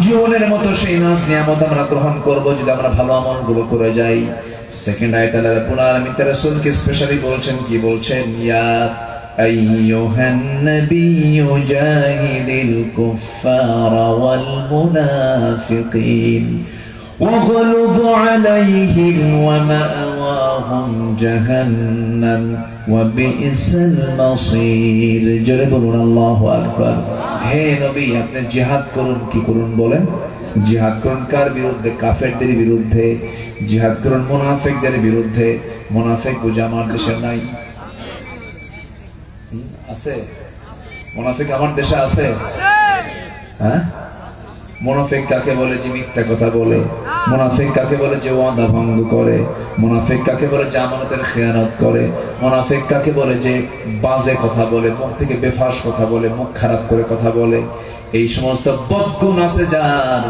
জীবনের মতো সেই নাজ নিয়ামত আমরা গ্রহণ করব যদি আমরা ভালো আমলগুলো করে যাই। সেকেন্ড আয়াতে আল্লাহ রাব্বুল আলামিন তার রাসূলকে স্পেশালি বলছেন, কি বলছেন? ইয়া আইয়ুহান নাবিয়্যু জাহিদিল কুফফারা ওয়াল মুনাফিকিন ওয়াগলুয আলাইহিম ওয়া মাওয়াহুম জাহান্নাম ওয়া বি'সাল মাসীর। জোরে বলুন আল্লাহু আকবার। হে নবী, আপনি জিহাদ করুন। কি করুন বলেন? জিহাদ করুন। কার বিরুদ্ধে? কাফেরদের বিরুদ্ধে। জিহাদ করুন মুনাফিকদের বিরুদ্ধে। মুনাফিক বুঝে আমার দেশে নাই? আছে মুনাফিক? আমার দেশে আছে? হ্যাঁ, মুনাফিক কাকে বলে? যে মিথ্যা কথা বলে। মুনাফিক কাকে বলে? যে ওয়াদা ভঙ্গ করে। মুনাফিক কাকে বলে? যে আমানতের খেয়ানত করে। মুনাফিক কাকে বলে? যে বাজে কথা বলে, মুখ থেকে বেফাস কথা বলে, মুখ খারাপ করে কথা বলে। এই সমস্ত বদগুণ আছে যার,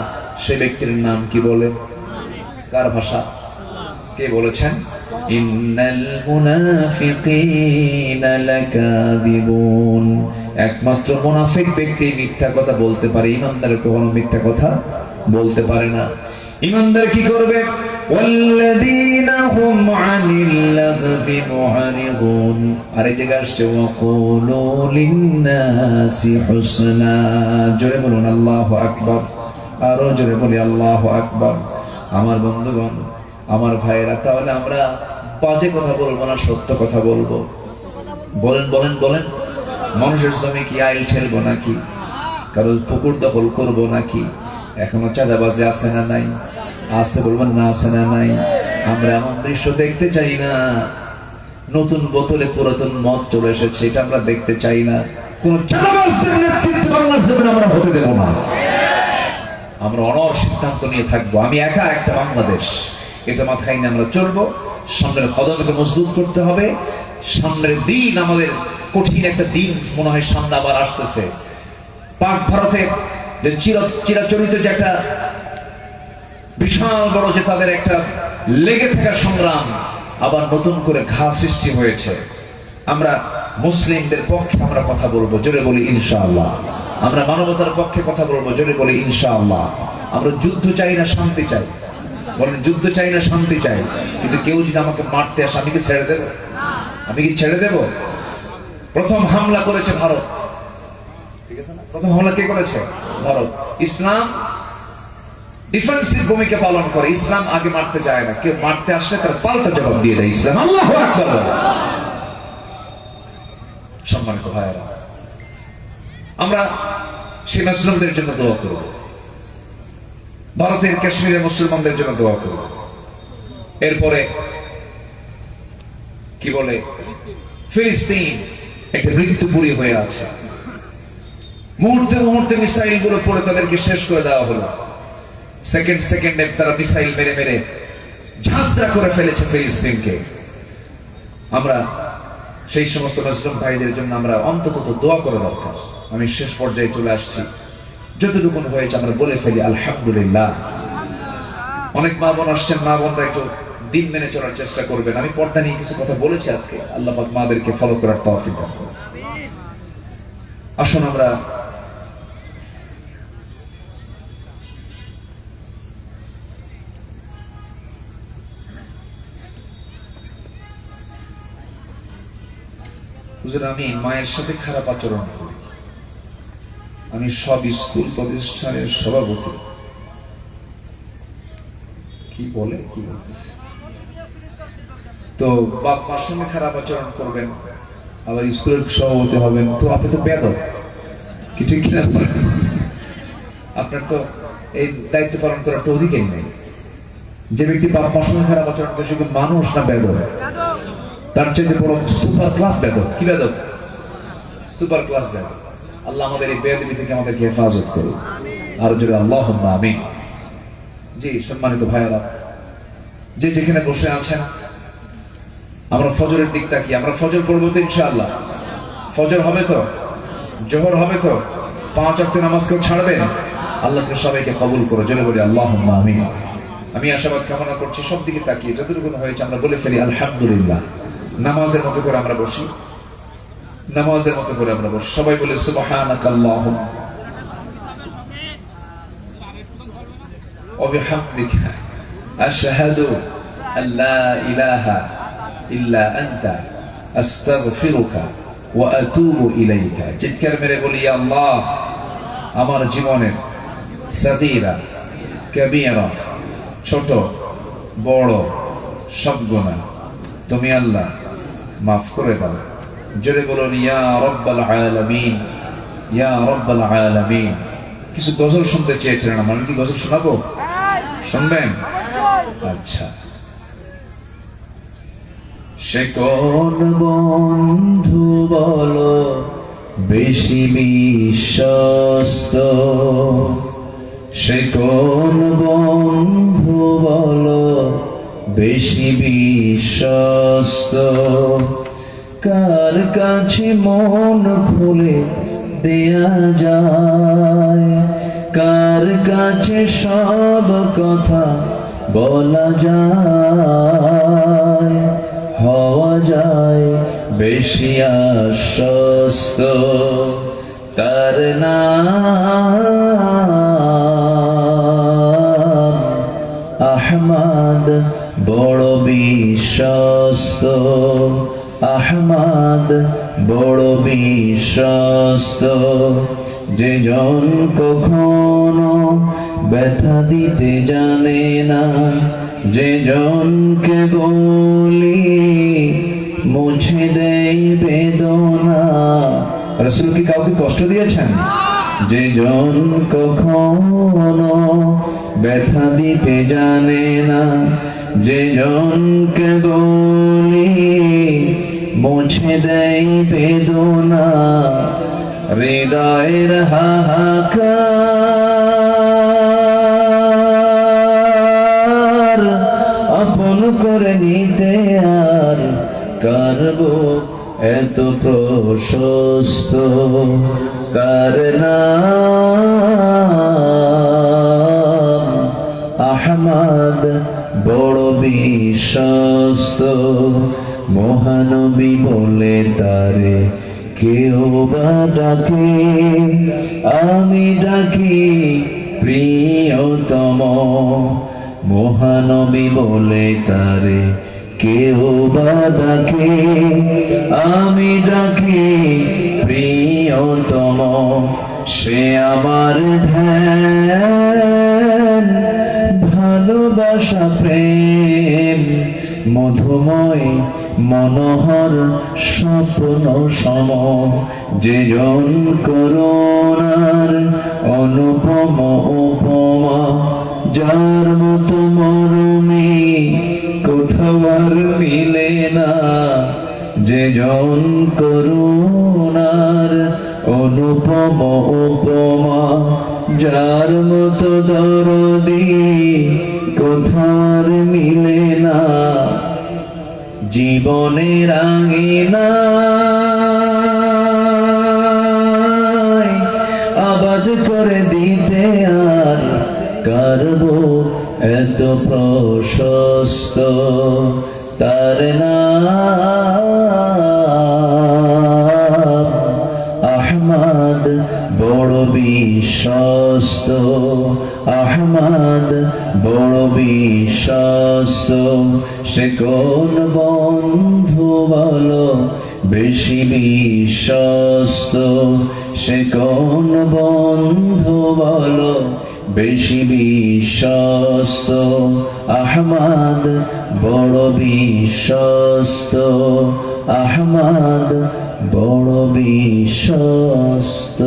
সে ব্যক্তির নাম কি বলে? কার ভাষা? কে বলেছেন? ইন্নাল মুনাফিকিনা লাকাযিবুন। একমাত্র মুনাফিক ব্যক্তি মিথ্যা কথা বলতে পারে, ঈমানদার কখনো মিথ্যা কথা বলতে পারে না। ঈমানদার কি করবে? ওয়াল্লাযীনা হুম আনিল লাগবি মুআরিদুন। আর এই জায়গায় আসছে ওয়াকুলু লিন-নাসি হুসনা। জোরে বলুন আল্লাহু আকবার। আরো জোরে বলি আল্লাহু আকবার। আমার বন্ধুগণ, আমার ভাইয়েরা, তাহলে আমরা বাজে কথা বলবো না, সত্য কথা বলবো। বলেন বলেন বলেন। মানুষের জমি কি আইল ঠেলবো নাকি? কারো পুকুর দখল করবো নাকি? এখনো চাঁদাবাজি আছে না নাই? আসতে বলবেন না, আছে না নাই? আমরা এমন দৃশ্য দেখতে চাই না। নতুন বোতলে পুরাতন মদ চলে এসেছে, এটা আমরা দেখতে চাই না। কোন চাঁদাবাজদের নেতৃত্বে বাংলাদেশে আমরা হতে দেব না। আমরা অনর সিদ্ধান্ত নিয়ে থাকবো, আমি একা একটা বাংলাদেশ, এটা মাথায় নিয়ে আমরা চলবো। সামনের কদমকে মজবুত করতে হবে। সামনের দিন আমাদের কঠিন একটা দিন মনে হয় সামনে আবার আসতেছে। পাক ভারতের যে চিরাচরিত যে একটা বিশাল বড় যে তাদের একটা লেগে থাকার সংগ্রাম, আবার নতুন করে ঘা সৃষ্টি হয়েছে। আমরা মুসলিমদের পক্ষে আমরা কথা বলবো, জোরে বলি ইনশাআল্লাহ। আমরা মানবতার পক্ষে কথা বলবো, জোরে বলি ইনশাআল্লাহ। আমরা যুদ্ধ চাই না, শান্তি চাই। বলেন যুদ্ধ চাই না, শান্তি চাই। কিন্তু কেউ যদি আমাকে মারতে আসে, আমি কি ছেড়ে দেব? আমি কি ছেড়ে দেব? প্রথম হামলা করেছে ভারত, ঠিক আছে না? প্রথম হামলা কে করেছে? ভারত। ইসলাম ডিফেন্সিভ ভূমিকা পালন করে। ইসলাম আগে মারতে যায় না, কেউ মারতে আসলে তার পাল্টা জবাব দিয়ে দেয় ইসলাম। আল্লাহু আকবার। সম্মানিত ভাইয়েরা, আমরা সেই মুসলিমদের জন্য দোয়া করব, ভারতের কাশ্মীরের মুসলমানদের জন্য দোয়া করব। এরপরে কি বলে, ফিলিস্তিন একটা মৃত্যুপুরী হয়ে আছে। মুহূর্তে মুহূর্তে মিসাইল গুলো পড়ে তাদেরকে শেষ করে দেওয়া হলো। সেকেন্ডে তারা মিসাইল মেরে মেরে ঝাঁঝরা করে ফেলেছে ফিলিস্তিনকে। আমরা সেই সমস্ত মুসলিম ভাইদের জন্য আমরা অন্তত দোয়া করা দরকার। আমি শেষ পর্যায়ে চলে আসছি। যতটুকু হয়েছে আমরা বলে ফেলি আলহামদুলিল্লাহ। অনেক মা বোন আসছেন, মা বোনরা একটু দিন মেনে চলার চেষ্টা করবেন। আমি পর্দা নিয়ে কিছু কথা বলেছি আজকে, আল্লাহ পাক মাদেরকে ফলো করার তৌফিক দান করুন। আসুন আমরা আমি মায়ের সাথে খারাপ আচরণ করি। আমি সব স্কুল প্রতিষ্ঠানের সভাপতি। কি বলে, কি বলতেছে? তো বাপ মার সঙ্গে খারাপ আচরণ করবেন, আবার স্কুলের সভাপতি হবেন, তো আপনি তো বেয়াদব। কি ঠিক কিনা? আপনার তো এই দায়িত্ব পালন করার তো অধিকারই নেই। যে ব্যক্তি বাপ মার সঙ্গে খারাপ আচরণ করে সে মানুষ না বেয়াদব? তার চাইতে বড় সুপার ক্লাস বেয়াদব। কি বেয়াদব? সুপার ক্লাস বেয়াদব। আল্লাহ আমাদের এই বেয়াদবি থেকে আমাদেরকে হেফাজত করুন। আর জোরে আল্লাহুম্মা আমিন। জি সম্মানিত ভাইয়েরা, যে যেখানে বসে আছেন, আমরা ফজরের দিক তাকিয়ে আমরা ফজর পড়বো তো ইনশাআল্লাহ। ফজর হবে তো, জোহর হবে তো, 5 ওয়াক্ত নামাজ কেউ ছাড়বেন? আল্লাহ সবাইকে কবুল করো, জোরে বলি আল্লাহুম্মা আমিন। আমি আশাবাদ কামনা করছি সব দিকে তাকিয়ে যতটুকু হয়েছে আমরা বলে ফেলি আলহামদুলিল্লাহ। নামাজের মতো করে আমরা বসি, নামাজের মতো করে আমরা বসি। সবাই বলে সুবহানাকাল্লাহুম্মা ওয়া বিহামদিকা আশহাদু আল্লা ইলাহা ইল্লা আনতা আস্তাগফিরুকা ওয়া আতুবু ইলাইকা। চিৎকার মেরে বলি, আল্লাহ আমার জীবনের সাগীরা কাবীরা, ছোট বড় সব গুনাহ তুমি আল্লাহ মাফ করে দাও। জোরে বলুন ইয়া রাব্বাল আলামিন, ইয়া রাব্বাল আলামিন। কিছু গজল শুনতে চেয়েছিলেন, আমার কি গজল শোনাবো? শুনবেন? আচ্ছা। সে কোন বন্ধু বলো বেশি বিশ্বস্ত, সে কোন বন্ধু বলো বেশি বিশ্বস্ত, কার কাছে মন খুলে দেয়া যায়, কার কাছে সব কথা বলা যায়, হওয়া যায় বেশি আশ্বস্ত, তার নাম আহমদ বড় বিশ্বস্ত, আহমদ বড় বিশ্বস্ত। যে জন কখনো ব্যথা দিতে জানে না, যে জনকে বলি মুছে দেয় বেদনা, রাসূল কি কাউকে কষ্ট দিয়েছেন? যে জন কখনো ব্যথা দিতে জানে না, যে জনকে বলি মুছে দেয় বেদনা, হৃদয়ের হাহাকার আপন করে নিতে আর কারব এত প্রশস্ত, কার নাম আহমদ বড় বিশ্বস্ত, মহানবী বলে তারে কেউ বা ডাকে, আমি ডাকি প্রিয়তম, মহানবী বলে তারে কেউ বা ডাকে, আমি ডাকি প্রিয়তম, সে আমার ধ্যান ভালোবাসা প্রেম মধুময় মনোহর স্বপ্ন সম, যে জন করুণার অনুপম উপমা, যার মতো মরমী কোথাও আর মিলে না, যে জন করুণার অনুপম উপমা, যার মতো দরদি কোথাও আর মিলে না, জীবনের আঙিনায় আবাদ করে দিতে আর কারব এত প্রশস্ত, তার নাম আহমদ বড় বিশ্বস্ত, আহমদ বড় বিশ্বস্ত, সে কোন বন্ধু বলো বেশি বিশ্বস্ত, সে কোন বন্ধু বলো বেশি বিশ্বস্ত, আহমদ বড় বিশ্বস্ত, আহমদ বড় বিশ্বস্ত।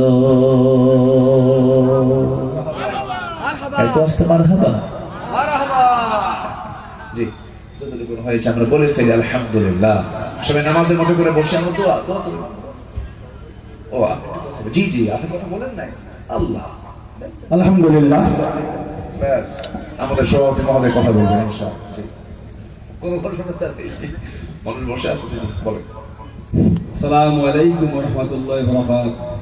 একটু আসতে মারহাবা। জি, যতটুকু হয়েছে আমরা বলে ফেলি আলহামদুলিল্লাহ। সবাই নামাজের মতো করে বসে আমরা দোয়া করি। ও জি জি, আপনি কথা বলেন নাই। আল্লাহ আলহামদুলিল্লাহ। ব্যাস, আমাদের সভাপতি মহোদয় কথা বলবেন ইনশাআল্লাহ। জি, কোন সমস্যা নেই, মানুষ বসে আছে, বলেন। আসসালামু আলাইকুম ওয়া রাহমাতুল্লাহি ওয়া বারাকাতুহু।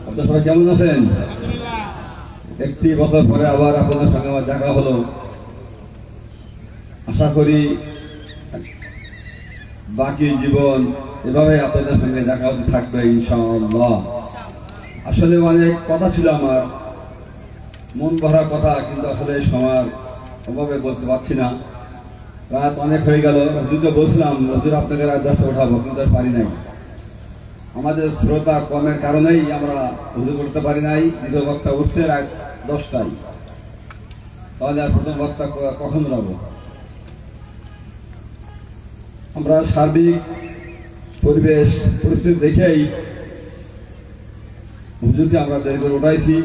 আপনারা সবাই কেমন আছেন? একটি বছর পরে আবার আপনাদের সঙ্গে আমার দেখা হলো। আশা করি বাকি জীবন এভাবে আপনাদের সঙ্গে দেখা হতে থাকবে ইনশাআল্লাহ। আসলে অনেক কথা ছিল আমার, মন ভরা কথা, কিন্তু আসলে সময় অভাবে বলতে পারছি না। রাত অনেক হয়ে গেল। হুজুরকে বলছিলাম হুজুর আপনাকে রাত 10টা ওঠাবো, কিন্তু আর পারি নাই। আমাদের শ্রোতা কমের কারণেই আমরা হুজুর করতে পারি নাই। দ্বিতীয় বক্তা উঠছে রাত 10টায়, তাহলে আর প্রথম বক্তা কখন উঠাবো? আমরা সার্বিক পরিবেশ পরিস্থিতি দেখেই হুজুরকে আমরা দেরি করে উঠাইছি।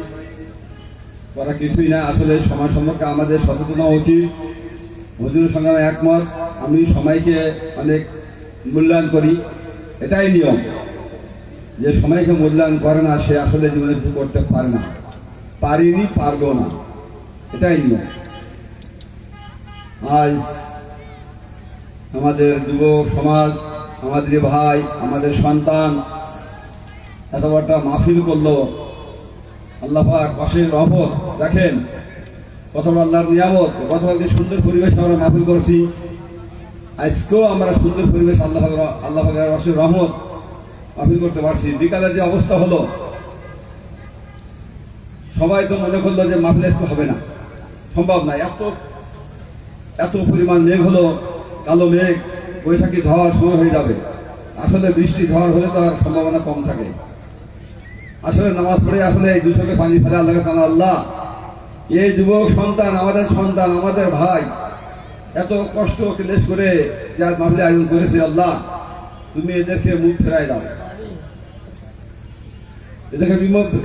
করা কিছুই না, আসলে সময় সম্পর্কে আমাদের সচেতন হওয়া উচিত। হুজুরের সঙ্গে আমি একমত। আমি সময়কে অনেক মূল্যায়ন করি, এটাই নিয়ম। যে সময়কে মূল্যায়ন করে না সে আসলে জীবনে কিছু করতে পারে না, পারিনি, পারবো না, এটাই নিয়ম। আজ আমাদের যুবক সমাজ, আমাদের ভাই, আমাদের সন্তান এত বড় মাহফিল করলো। আল্লাহ পাক অসীম রহমত। দেখেন কত বড় আল্লাহর নিয়ামত। গতকালকে সুন্দর পরিবেশ আমরা মাহফিল করছি, আজকেও আমরা সুন্দর পরিবেশ আল্লাহ পাকের অসীম রহমত মাহফিল করতে পারছি। বিকালে যে অবস্থা হলো, সবাই তো মনে করলো যে মাহফিল আজকে হবে না, সম্ভব না। এত পরিমাণ মেঘ হলো, কালো মেঘ, বৈশাখী ঝড় সময় হয়ে যাবে। আসলে বৃষ্টি ঝড় হলে তো আর সম্ভাবনা কম থাকে। আসলে নামাজ পড়ে আসলে এই দুচোখে পানি ফেলে আল্লাহকে জানা, আল্লাহ এই যুবক সন্তান, আমাদের ভাই এত কষ্ট ক্লেশ করে যার মাহফিল আয়োজন করেছে, আল্লাহ তুমি এদেরকে মুখ ফেরাই দাও।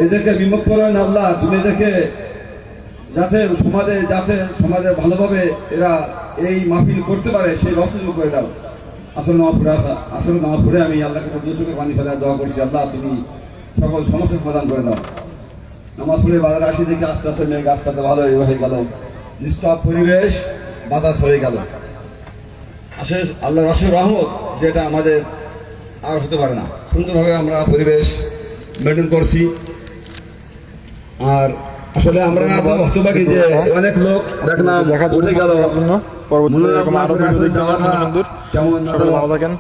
এদেরকে বিমুখ করেন আল্লাহ। তুমি এদেরকে যাতে সমাজে ভালোভাবে এরা এই মাহফিল করতে পারে সেই ব্যবস্থা করে দাও। আসলে নামাজ পড়ে আমি আল্লাহকে দু চোখে পানি ফেলার দোয়া করছি, আল্লাহ তুমি সকল সমস্যার সমাধান করে দাও। নামাজ পড়ে বাজারে আসি দেখি আস্তে আস্তে মেঘ আস্তে আস্তে ভালো হয়ে গেল, নিস্তব পরিবেশ বাতাস হয়ে গেল। আসলে আল্লাহর অশেষ রহমত, যেটা আমাদের আর হতে পারে না। সুন্দরভাবে আমরা পরিবেশ মেনটেন করছি। আর আসলে আমরা হস্তবাগী যে অনেক লোক দেখলাম দেখার জন্য উঠে গেল পরবর্তীতে এরকম আরো ভিডিও দেখতে পাবেন সুন্দর। কেমন সবাই ভালো থাকেন।